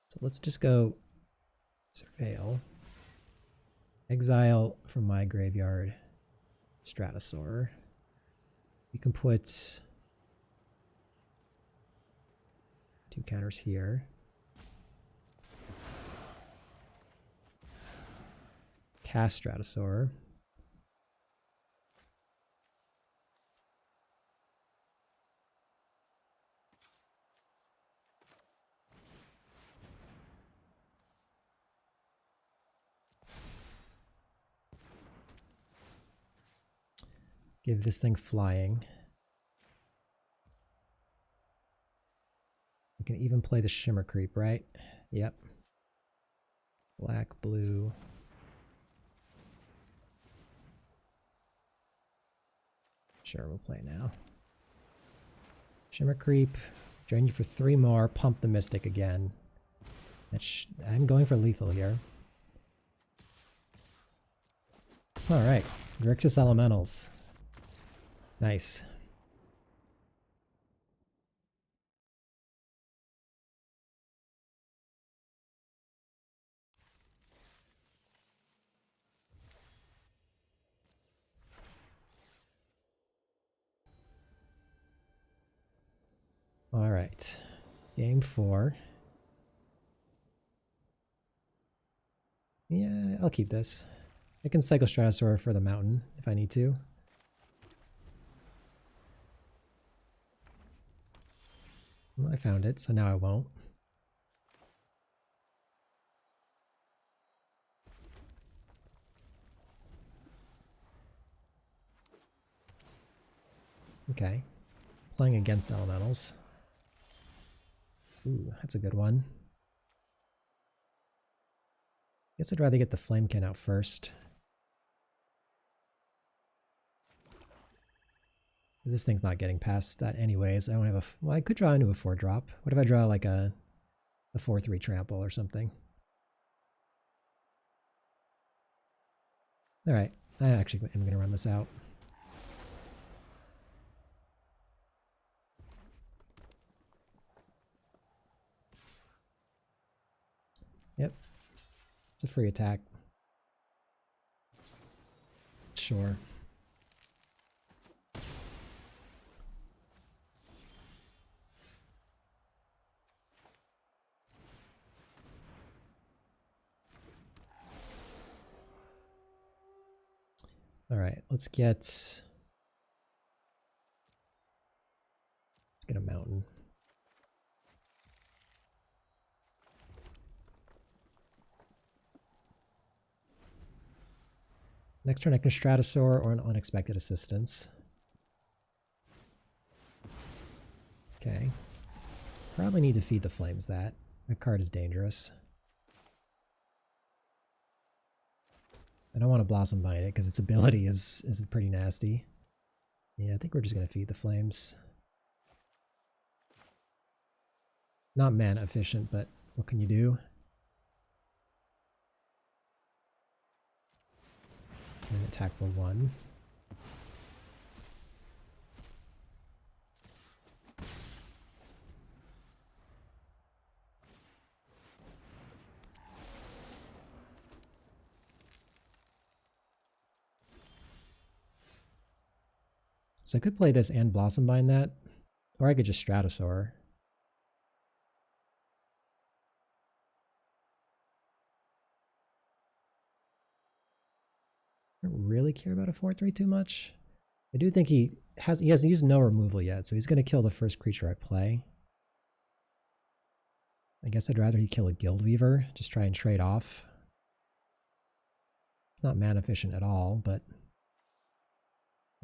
So let's just go Surveil. Exile from my graveyard Stratosaur. You can put 2 counters here. Cast Stratosaur. Give this thing flying. You can even play the Shimmer Creep, right? Yep. Black, blue. Sure, we'll play now. Shimmer Creep. Drain you for 3 more. Pump the Mystic again. I'm going for lethal here. Alright. Grixis Elementals. Nice. All right. Game 4. Yeah, I'll keep this. I can cycle Stratosaur for the mountain if I need to. Well, I found it, so now I won't. Okay. Playing against elementals. Ooh, that's a good one. Guess I'd rather get the Flamekin out first. This thing's not getting past that anyways. I don't have a... Well, I could draw into a 4-drop. What if I draw like a 4-3 trample or something? Alright, I actually am going to run this out. Yep. It's a free attack. Sure. All right, let's get a mountain. Next turn I can Stratosaur or an Unexpected Assistance. Okay. Probably need to feed the flames that. That card is dangerous. I don't want to Blossom Bind it because its ability is pretty nasty. Yeah, I think we're just going to feed the flames. Not mana efficient, but what can you do? And attack for 1. So I could play this and Blossom Bind that, or I could just Stratosaur. I don't really care about a 4/3 too much. I do think he hasn't used no removal yet, so he's going to kill the first creature I play. I guess I'd rather he kill a Guild Weaver, just try and trade off. It's not mana efficient at all, but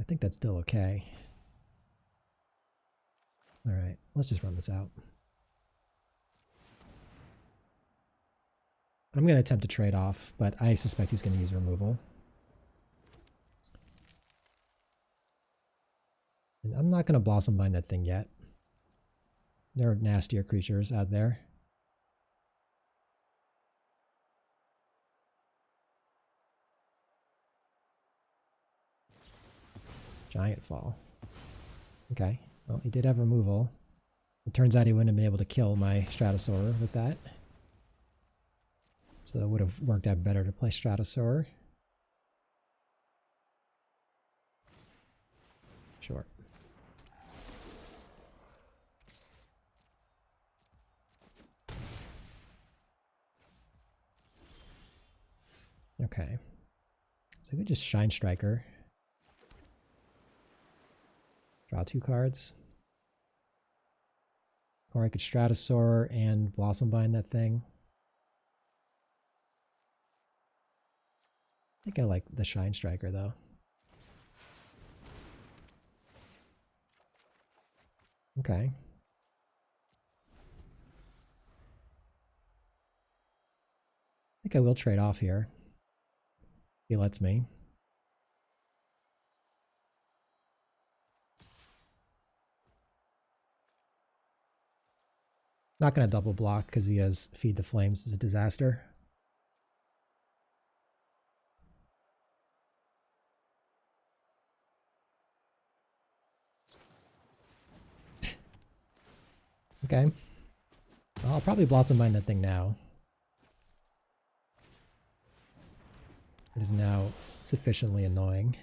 I think that's still okay. Alright, let's just run this out. I'm going to attempt to trade off, but I suspect he's going to use removal. And I'm not going to Blossom Bind that thing yet. There are nastier creatures out there. Giant Fall. Okay, well, he did have removal. It turns out he wouldn't have been able to kill my Stratosaur with that. So it would have worked out better to play Stratosaur. Sure. Okay. So I could just Shine Striker. Draw 2 cards. Or I could Stratosaur and Blossom Bind that thing. I think I like the Shine Striker though. Okay. I think I will trade off here. He lets me. Not going to double block because he has Feed the Flames is a disaster. Okay. Well, I'll probably Blossom Bind that thing now. It is now sufficiently annoying.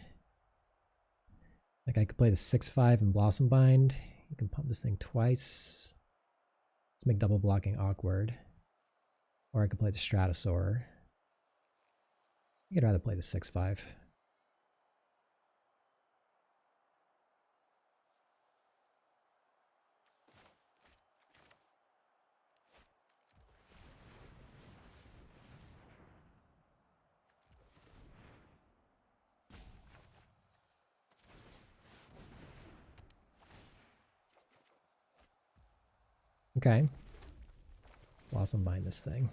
Like I could play the 6/5 and Blossom Bind. You can pump this thing twice. Let's make double blocking awkward. Or I could play the Stratosaur. I could rather play the 6/5. Okay. Blossom Bind this thing.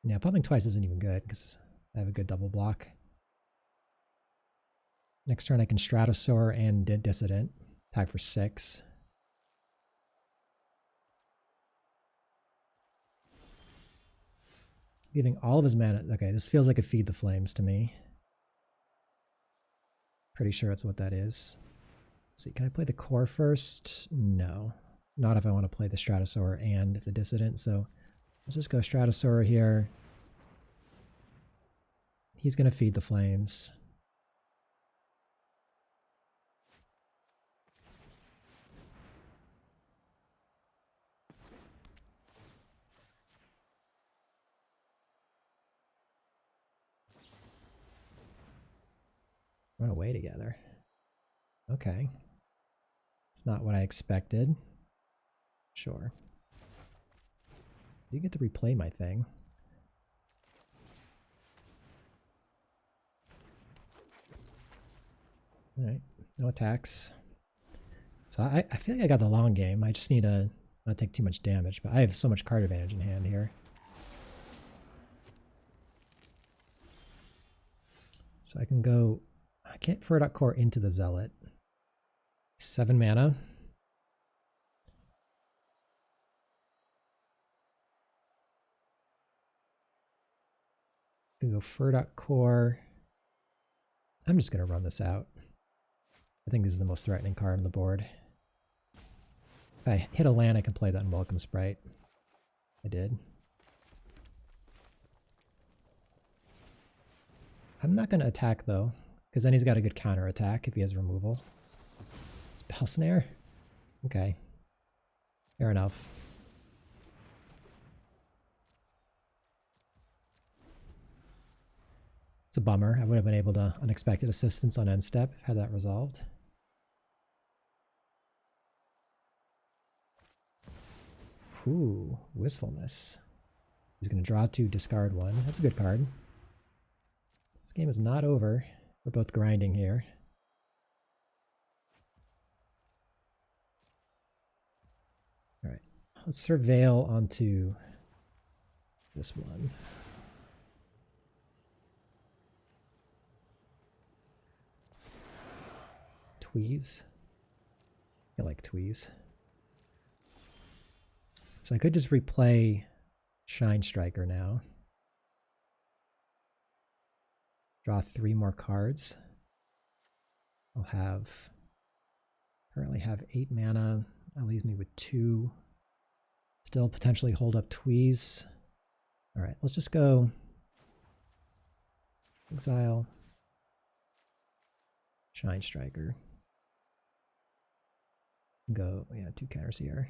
Yeah, pumping twice isn't even good because I have a good double block. Next turn I can Stratosaur and Dissident. Attack for 6. Giving all of his mana. Okay, this feels like a Feed the Flames to me. Pretty sure that's what that is. Let's see, can I play the core first? No. Not if I want to play the Stratosaur and the Dissident, so let's just go Stratosaur here. He's going to Feed the Flames. Run away together. Okay. It's not what I expected. Sure. You get to replay my thing. Alright, no attacks. So I feel like I got the long game. I just need to not take too much damage, but I have so much card advantage in hand here. So I can go... I can't Fur.Core Core into the Zealot. 7 mana. I can go Fur.Core Core. I'm just going to run this out. I think this is the most threatening card on the board. If I hit a land, I can play that Unwelcome Sprite. I did. I'm not going to attack, though, because then he's got a good counter attack if he has removal. Spell Snare? Okay. Fair enough. It's a bummer. I would have been able to unexpected assistance on end step, had that resolved. Ooh, Wistfulness. He's going to draw 2, discard 1. That's a good card. This game is not over. We're both grinding here. All right, let's surveil onto this one. Tweeze. I like Tweeze. So I could just replay Shine Striker now. Draw 3 more cards. I'll currently have 8 mana. That leaves me with 2. Still potentially hold up Tweeze. All right, let's just go exile Shine Striker. Go, yeah, 2 counters here.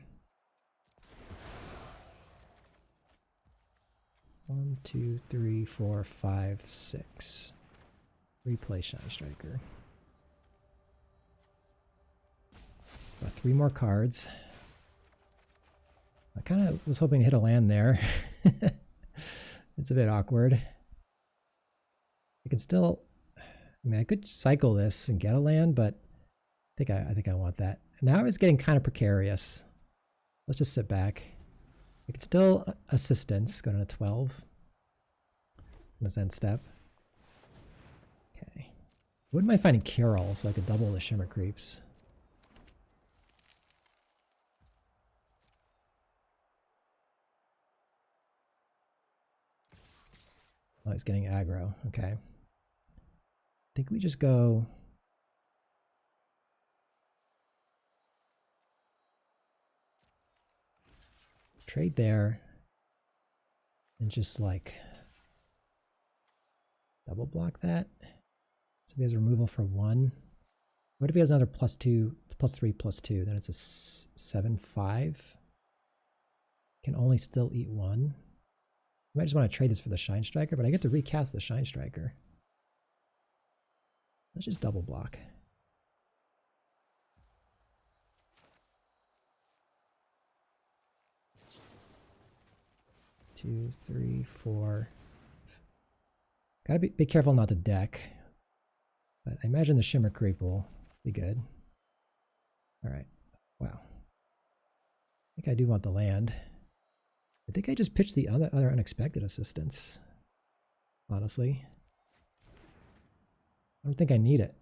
1, 2, 3, 4, 5, 6. Replay Shine Striker. Got 3 more cards. I kind of was hoping to hit a land there. It's a bit awkward. I can still, I mean, I could cycle this and get a land, but I think I want that. Now it's getting kind of precarious. Let's just sit back. I can still assistance, go down to 12. On the end step. Okay. Wouldn't mind finding Carol so I could double the Shimmer Creeps. Oh, he's getting aggro. Okay. I think we just go... trade there. And just like... double block that. So if he has removal for 1. What if he has another +2, +3, +2? Then it's a 7/5. Can only still eat 1. I might just want to trade this for the Shine Striker, but I get to recast the Shine Striker. Let's just double block. Two, three, 4. Gotta be careful not to deck. But I imagine the Shimmer Creep will be good. Alright. Wow. I think I do want the land. I think I just pitched the other unexpected assistance. Honestly. I don't think I need it.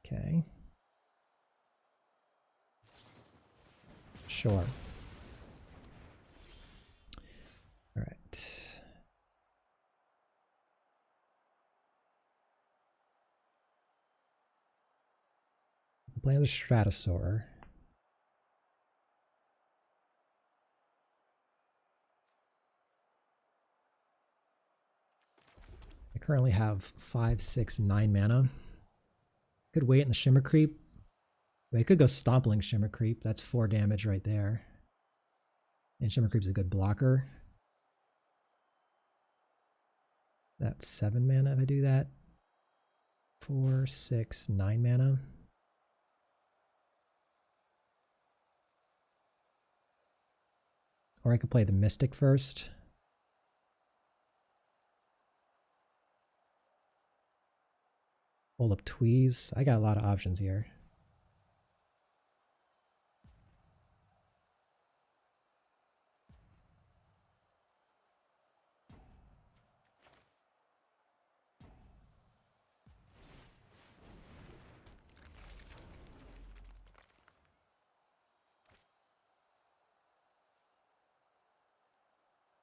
Okay. Sure. All right. I'm playing the Stratosaur. I currently have 5, 6, 9 mana. Could wait in the Shimmer Creep. I could go Stompling Shimmer Creep. That's 4 damage right there. And Shimmer Creep's a good blocker. That's 7 mana if I do that. 4, 6, 9 mana. Or I could play the Mystic first. Hold up Tweeze. I got a lot of options here.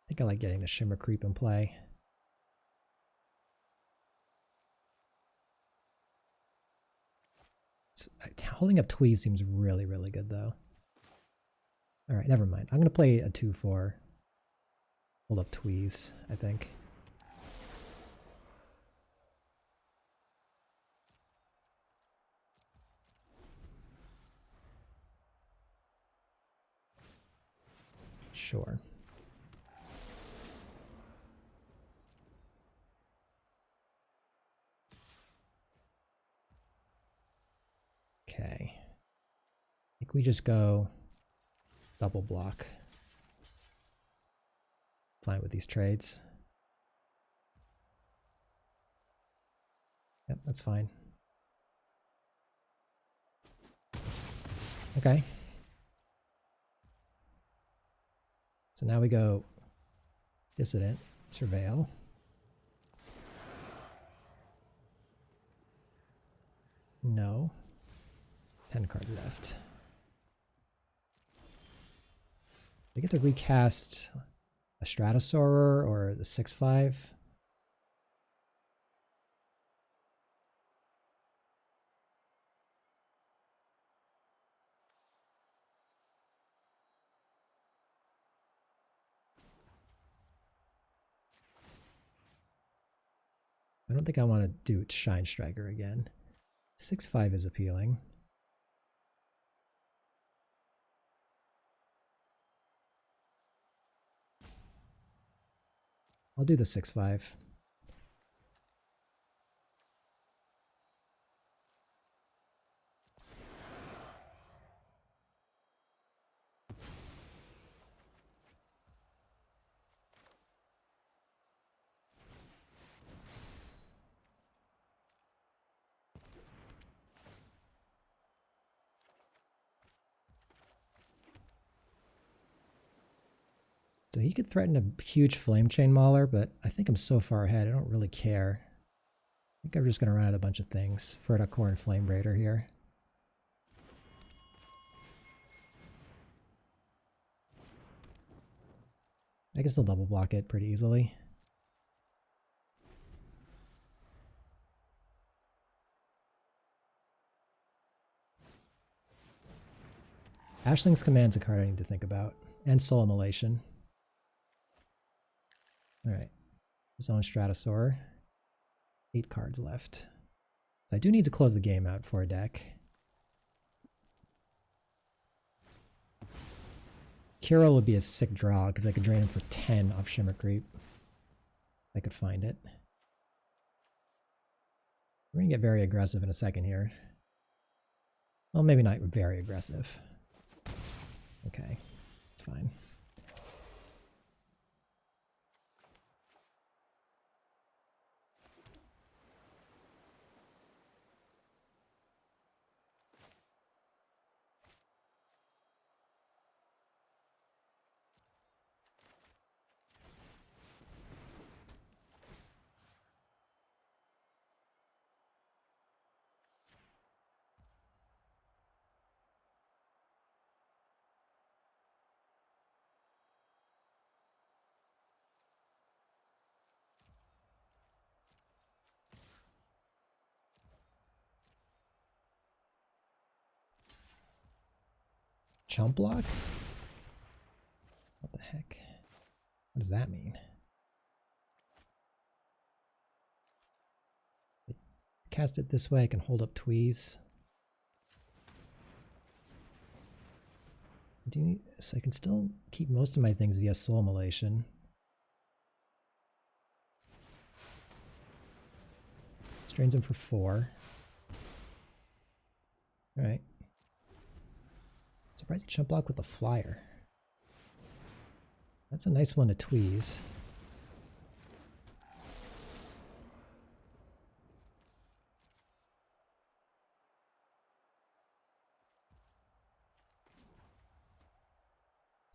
I think I like getting the Shimmer Creep in play. Holding up Tweeze seems really, really good though. Alright, never mind. I'm going to play a 2-4. Hold up Tweeze, I think. Sure. Okay. I think we just go double block. Fine with these trades. Yep, that's fine. Okay. So now we go Dissident, Surveil. No. 10 cards left. I get to recast a Stratosaurer or the 6/5. I don't think I want to do Shine Striker again. 6/5 is appealing. I'll do the 6/5. So he could threaten a huge Flame Chain Mauler, but I think I'm so far ahead, I don't really care. I think I'm just going to run out a bunch of things. Verticore and Flame Raider here. I can still double block it pretty easily. Ashling's Command's a card I need to think about. And Soul Immolation. Alright. Zone Stratosaur. 8 cards left. I do need to close the game out for a deck. Kiro would be a sick draw because I could drain him for 10 off Shimmer Creep. If I could find it. We're going to get very aggressive in a second here. Well, maybe not very aggressive. Okay, it's fine. Chump block? What the heck? What does that mean? Cast it this way, I can hold up Tweeze. So I can still keep most of my things via Soul Immolation. Strains him for 4. Alright. Surprised he chump block with the flyer. That's a nice one to tweeze.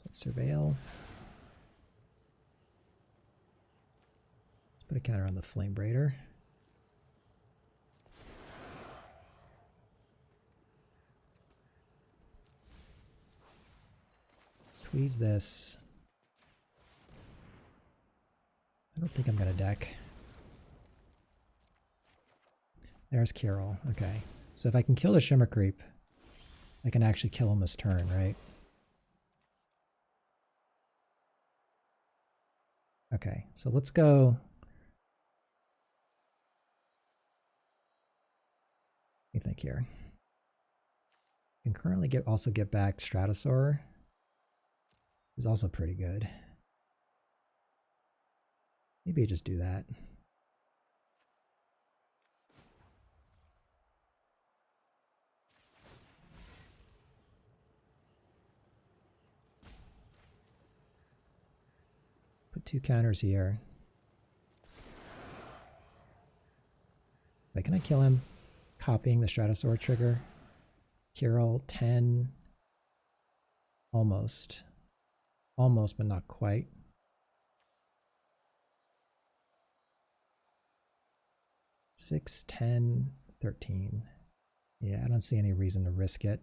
Let's surveil. Let's put a counter on the Flame Braider. Tweeze this. I don't think I'm going to deck. There's Kirill. Okay. So if I can kill the Shimmer Creep, I can actually kill him this turn, right? Okay. So let's go. What do you think here? I can currently also get back Stratosaur. He's also pretty good. Maybe I just do that. Put 2 counters here. Wait, can I kill him? Copying the Stratosaur trigger. Kirill, 10. Almost. Almost, but not quite. Six, 10, 13. Yeah, I don't see any reason to risk it.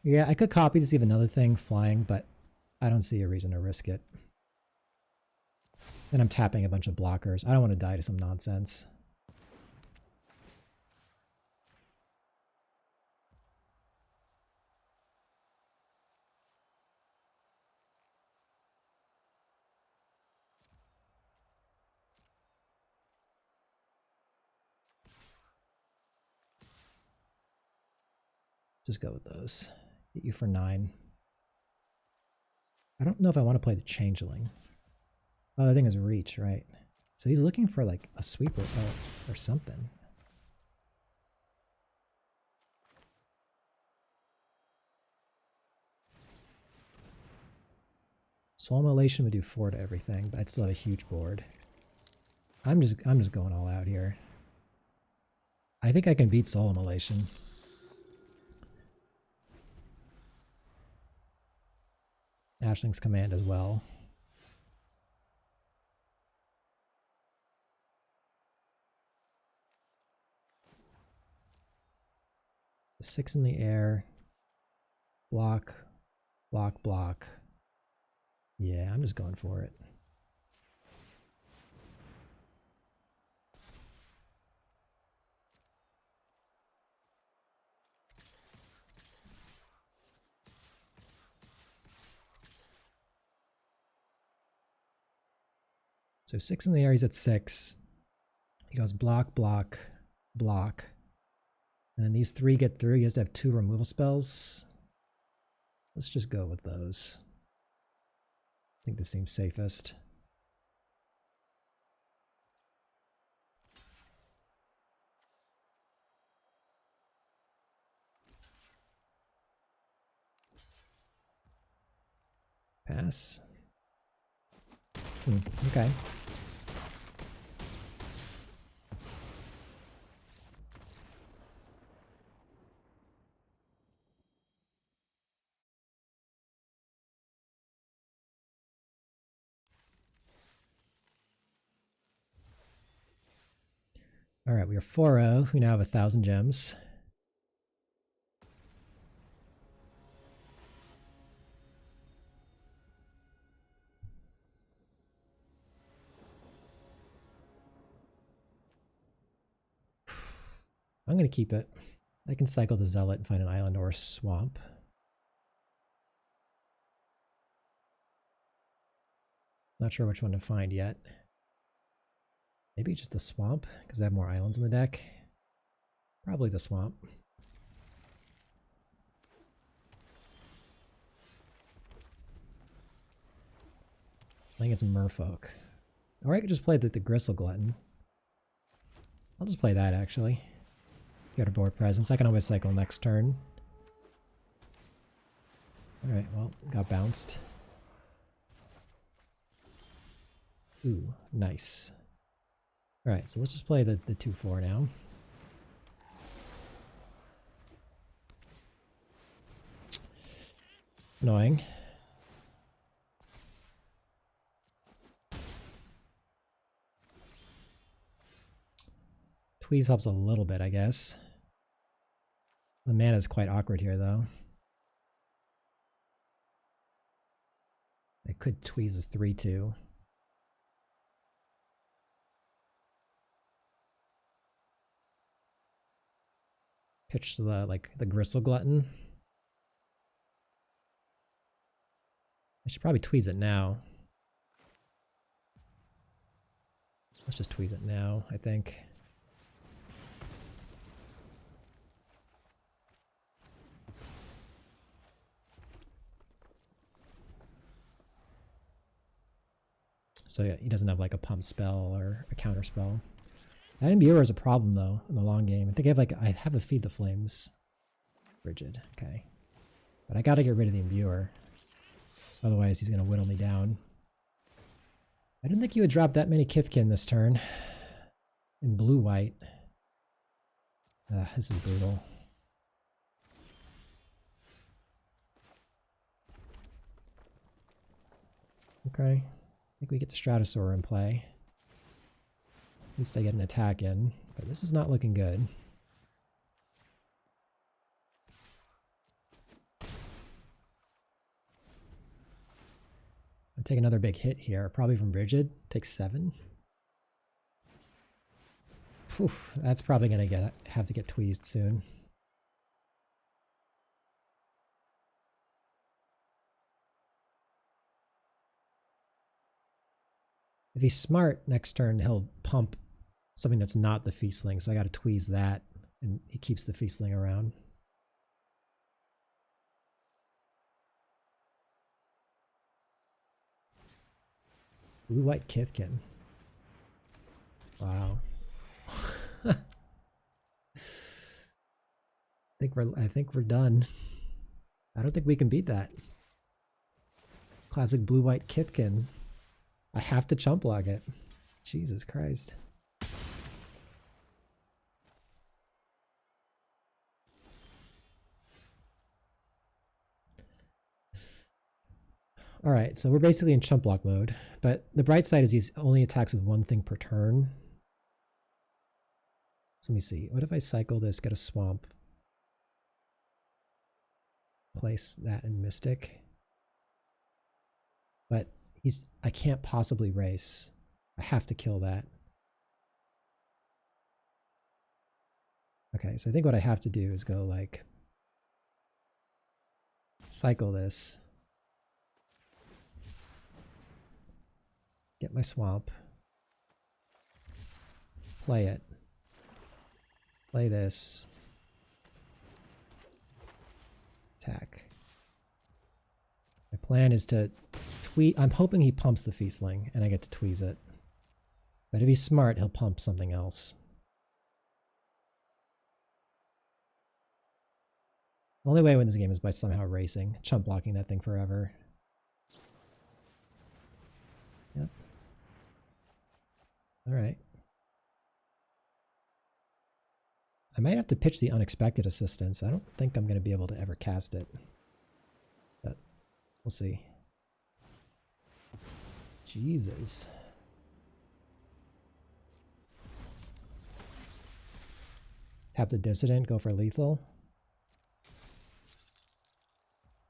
Yeah, I could copy to see if another thing flying, but I don't see a reason to risk it. Then I'm tapping a bunch of blockers. I don't want to die to some nonsense. Just go with those. Get you for 9. I don't know if I want to play the Changeling. Oh, the thing is reach, right? So he's looking for like a sweeper or something. Soul Immolation would do 4 to everything, but I'd still have a huge board. I'm just going all out here. I think I can beat Soul Immolation. Ashling's Command as well. So 6 in the air. Block. Block, block. Yeah, I'm just going for it. So 6 in the air, he's at 6. He goes block, block, block. And then these 3 get through. He has to have 2 removal spells. Let's just go with those. I think this seems safest. Pass. Okay. All right, we are 4-0. We now have 1,000 gems. I'm going to keep it. I can cycle the Zealot and find an island or a swamp. Not sure which one to find yet. Maybe just the swamp, because I have more islands in the deck. Probably the swamp. I think it's Merfolk. Or I could just play the Gristle Glutton. I'll just play that, actually. Get a board presence. I can always cycle next turn. Alright, well, got bounced. Ooh, nice. Alright, so let's just play the 2-4 now. Annoying. Tweeze helps a little bit, I guess. The mana is quite awkward here, though. I could tweeze a 3-2. Pitch the Gristle Glutton. I should probably tweeze it now. Let's just tweeze it now, I think. So yeah, he doesn't have like a pump spell or a counter spell. That Imbuer is a problem though in the long game. I think I have a Feed the Flames. Rigid, okay. But I gotta get rid of the Imbuer. Otherwise he's gonna whittle me down. I didn't think you would drop that many Kithkin this turn. In blue-white. This is brutal. Okay. I think we get the Stratosaur in play. At least I get an attack in, but this is not looking good. I'll take another big hit here, probably from Rigid. Takes 7. Whew, that's probably gonna have to get tweezed soon. If he's smart, next turn he'll pump something that's not the Feastling, so I gotta tweeze that, and he keeps the Feastling around. Blue-white Kithkin. Wow. I think we're done. I don't think we can beat that. Classic blue-white Kithkin. I have to chump block it. Jesus Christ. Alright, so we're basically in chump block mode, but the bright side is he only attacks with one thing per turn. So let me see. What if I cycle this, get a swamp, place that in Mystic? But I can't possibly race. I have to kill that. Okay, so I think what I have to do is go like cycle this, get my swamp, play it, play this, attack. My plan is to I'm hoping he pumps the Feastling and I get to tweeze it. But if he's smart, he'll pump something else. The only way I win this game is by somehow racing, chump blocking that thing forever. Yep. Alright. I might have to pitch the Unexpected Assistance. I don't think I'm going to be able to ever cast it. But we'll see. Jesus. Tap the Dissident, go for lethal.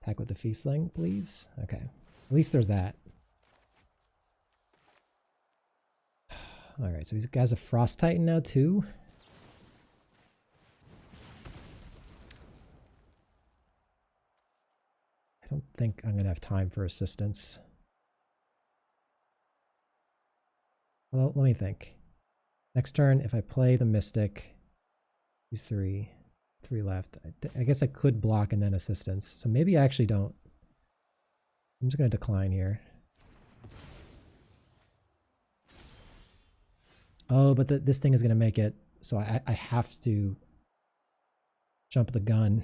Attack with the Feastling, please. Okay. At least there's that. Alright, so he has a Frost Titan now too. I don't think I'm going to have time for assistance. Well, let me think. Next turn, if I play the Mystic, do 3 left. I guess I could block and then assistance. So maybe I actually don't. I'm just going to decline here. Oh, but this thing is going to make it, so I have to jump the gun.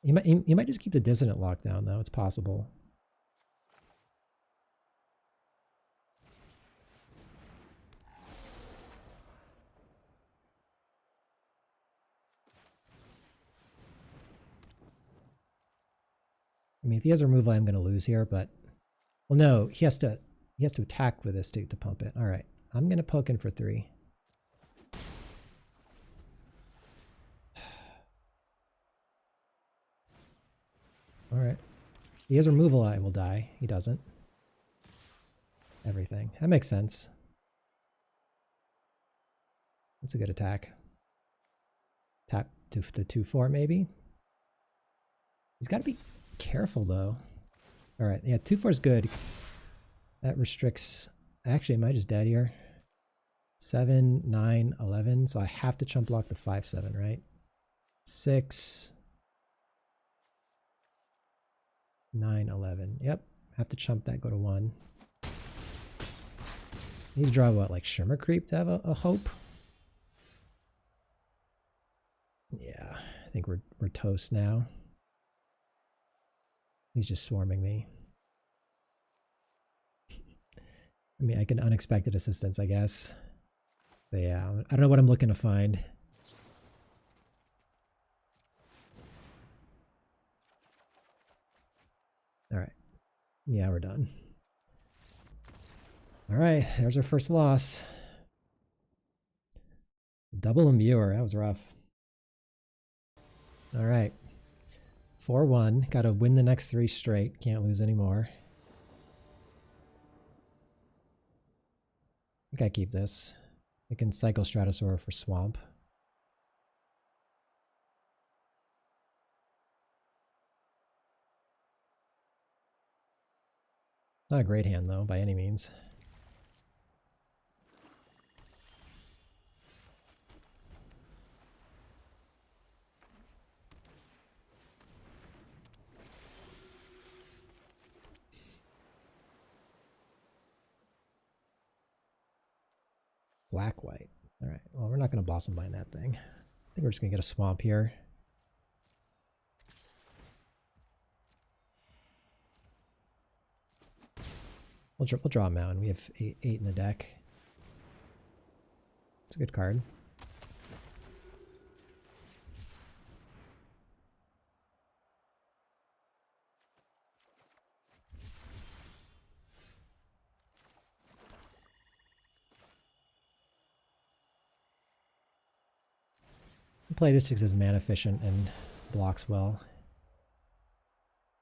You might just keep the dissonant lockdown, though. It's possible. I mean, if he has removal, I'm going to lose here, but... Well, no, he has to attack with this to pump it. All right, I'm going to poke in for 3. All right. If he has removal, I will die. He doesn't. Everything. That makes sense. That's a good attack. Tap to the 2/4 maybe. He's got to be careful though. All right, yeah, 2/4 is good. That restricts. Actually, am I just dead here? 7, 9, 11. So I have to chump block the 5/7, right? 6, 9, 11. Yep, have to chump that. Go to 1. Need to draw what, like Shimmer Creep to have a hope? Yeah, I think we're toast now. He's just swarming me. I mean, I can unexpected assistance, I guess. But yeah, I don't know what I'm looking to find. All right. Yeah, we're done. All right, there's our first loss. Double Immure, that was rough. All right. 4-1. Got to win the next 3 straight. Can't lose anymore. I think I keep this. I can cycle Stratosaur for Swamp. Not a great hand, though, by any means. Black-white. All right, well, we're not going to Blossom Bind that thing. I think we're just going to get a Swamp here. We'll draw a Mountain. We have 8 in the deck. It's a good card. Play this because it's mana efficient and blocks well.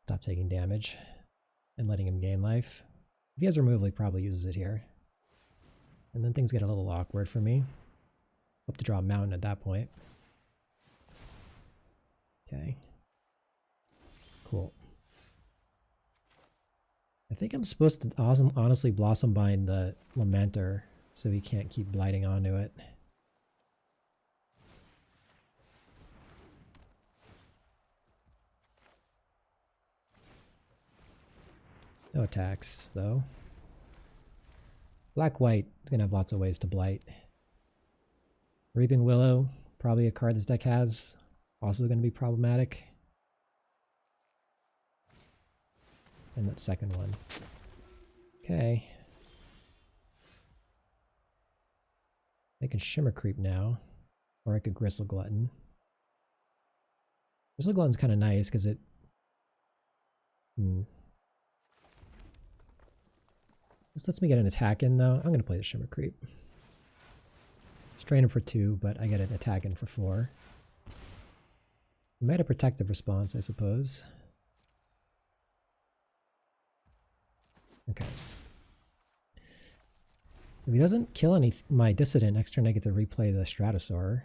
Stop taking damage and letting him gain life. If he has removal, he probably uses it here. And then things get a little awkward for me. Hope to draw a Mountain at that point. Okay. Cool. I think I'm supposed to honestly Blossom Bind the Lamenter so he can't keep blighting onto it. No attacks, though. Black-white is going to have lots of ways to blight. Reaping Willow, probably a card this deck has. Also going to be problematic. And that second one. Okay. I can Shimmer Creep now. Or I could Gristle Glutton. Gristle Glutton's kind of nice because it... This lets me get an attack in, though. I'm going to play the Shimmer Creep. Strain him for 2, but I get an attack in for 4. He might have protective response, I suppose. Okay. If he doesn't kill my Dissident, next turn I get to replay the Stratosaur.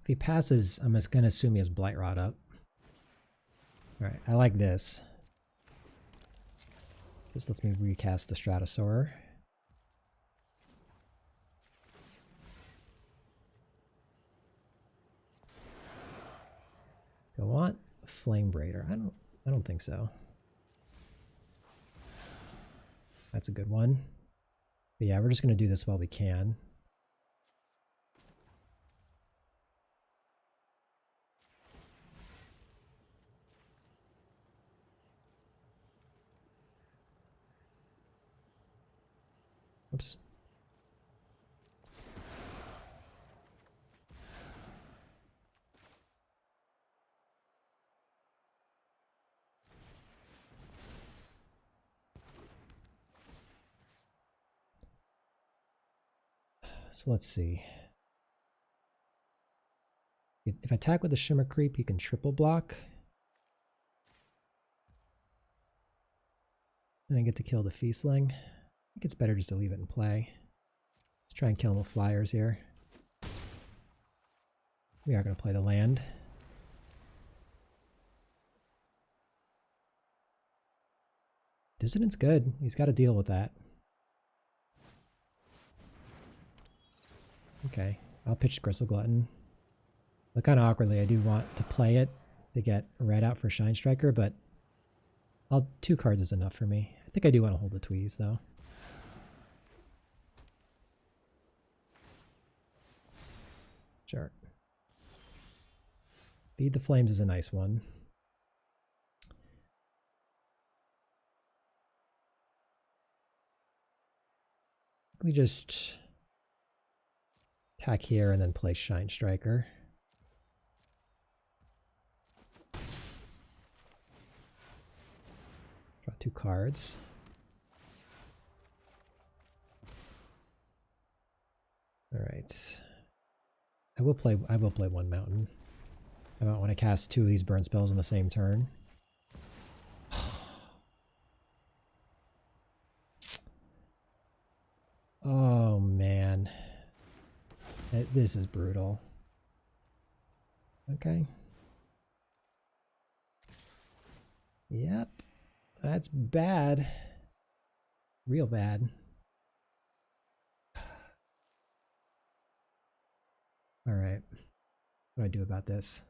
If he passes, I'm just going to assume he has Blight Rod up. Alright, I like this. This lets me recast the Stratosaur. Flame Braider. I don't think so. That's a good one. But yeah, we're just going to do this while we can. Oops. So let's see. If I attack with a Shimmer Creep, you can triple block. And I get to kill the Feastling. I think it's better just to leave it in play. Let's try and kill him with flyers here. We are going to play the land. Dissident's good. He's got to deal with that. Okay, I'll pitch Gristle Glutton. But kind of awkwardly, I do want to play it to get red out for Shine Striker, but 2 cards is enough for me. I think I do want to hold the Tweeze, though. Sure. Feed the Flames is a nice one. We just attack here and then play Shine Striker. Draw 2 cards. All right. I will play 1 mountain. I might want to cast 2 of these burn spells on the same turn. Oh man. This is brutal. Okay. Yep. That's bad. Real bad. All right. What do I do about this?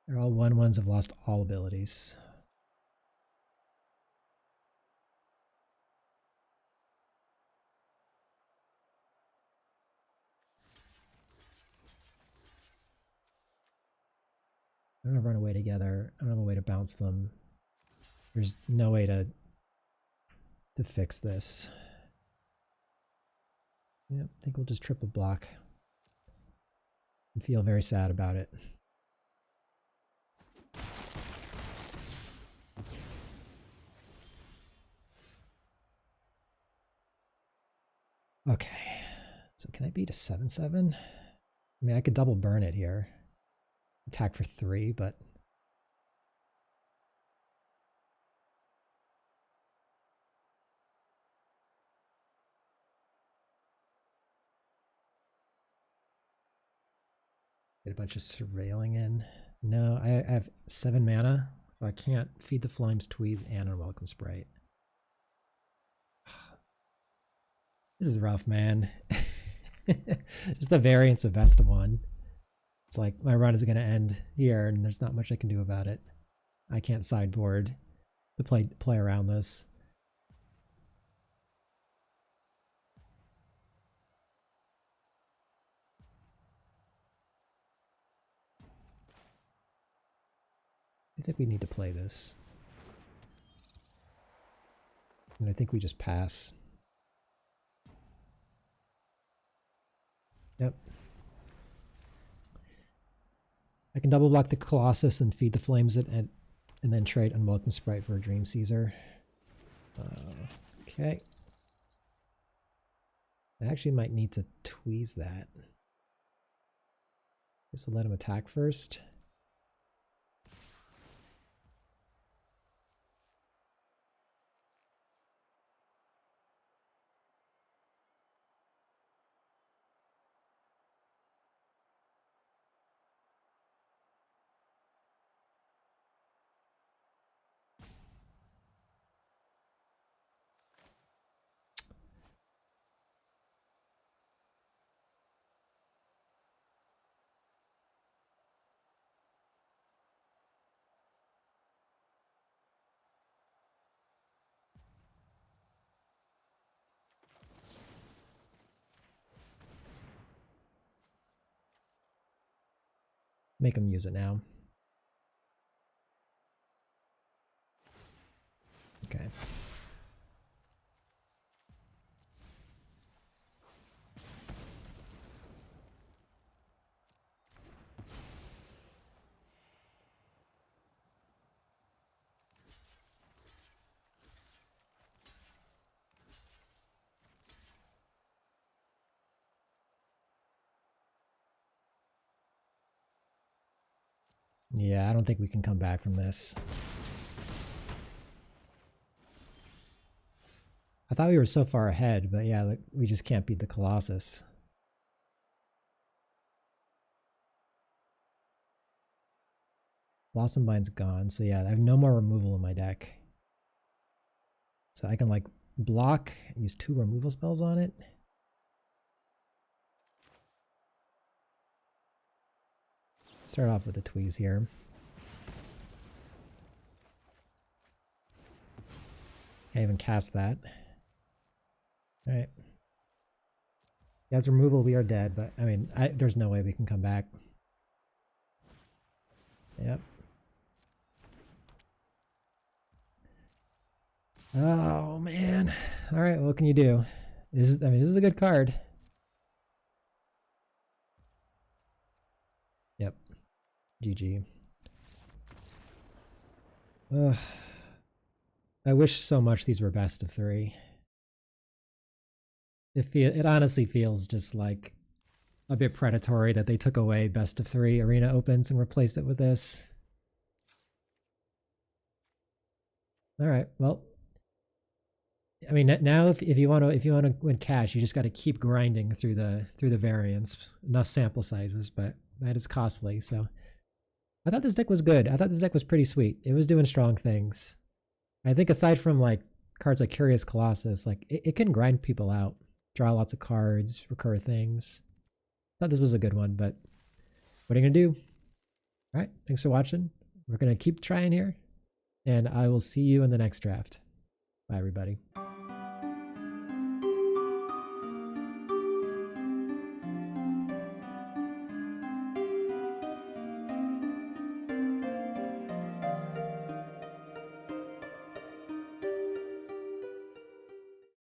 They're all 1/1s have lost all abilities. I don't have run away together. I don't have a way to bounce them. There's no way to fix this. Yep, I think we'll just triple block and feel very sad about it. Okay, so can I beat a 7/7? I mean, I could double burn it here. Attack for 3, but get a bunch of surveilling in. No, I have 7 mana, so I can't feed the Flames, Tweeze, and Unwelcome Sprite. This is rough, man. Just the variance of best of 1. It's like my run is going to end here, and there's not much I can do about it. I can't sideboard to play around this. I think we need to play this. And I think we just pass. Yep. I can double block the Colossus and feed the Flames it and then trade Unwelcome Sprite for a Dream Caesar. Okay. I actually might need to tweeze that. Guess we'll let him attack first. make him use it now. Okay. Yeah, I don't think we can come back from this. I thought we were so far ahead, but yeah, like, we just can't beat the Colossus. Blossom Bine's gone, so yeah, I have no more removal in my deck. So I can like block, use 2 removal spells on it. Start off with the Tweeze here. Can't even cast that. Alright. He has removal, we are dead, but I mean, there's no way we can come back. Yep. Oh man. Alright, what can you do? This is a good card. Yep. GG. Ugh. I wish so much these were best of 3. It honestly feels just like a bit predatory that they took away best of 3 arena opens and replaced it with this. All right, well, I mean, now if you want to win cash, you just got to keep grinding through the variants, enough sample sizes, but that is costly. So I thought this deck was good. I thought this deck was pretty sweet. It was doing strong things. I think aside from like cards like Curious Colossus, like it can grind people out, draw lots of cards, recur things. I thought this was a good one, but what are you gonna do? All right, thanks for watching. We're gonna keep trying here, and I will see you in the next draft. Bye, everybody.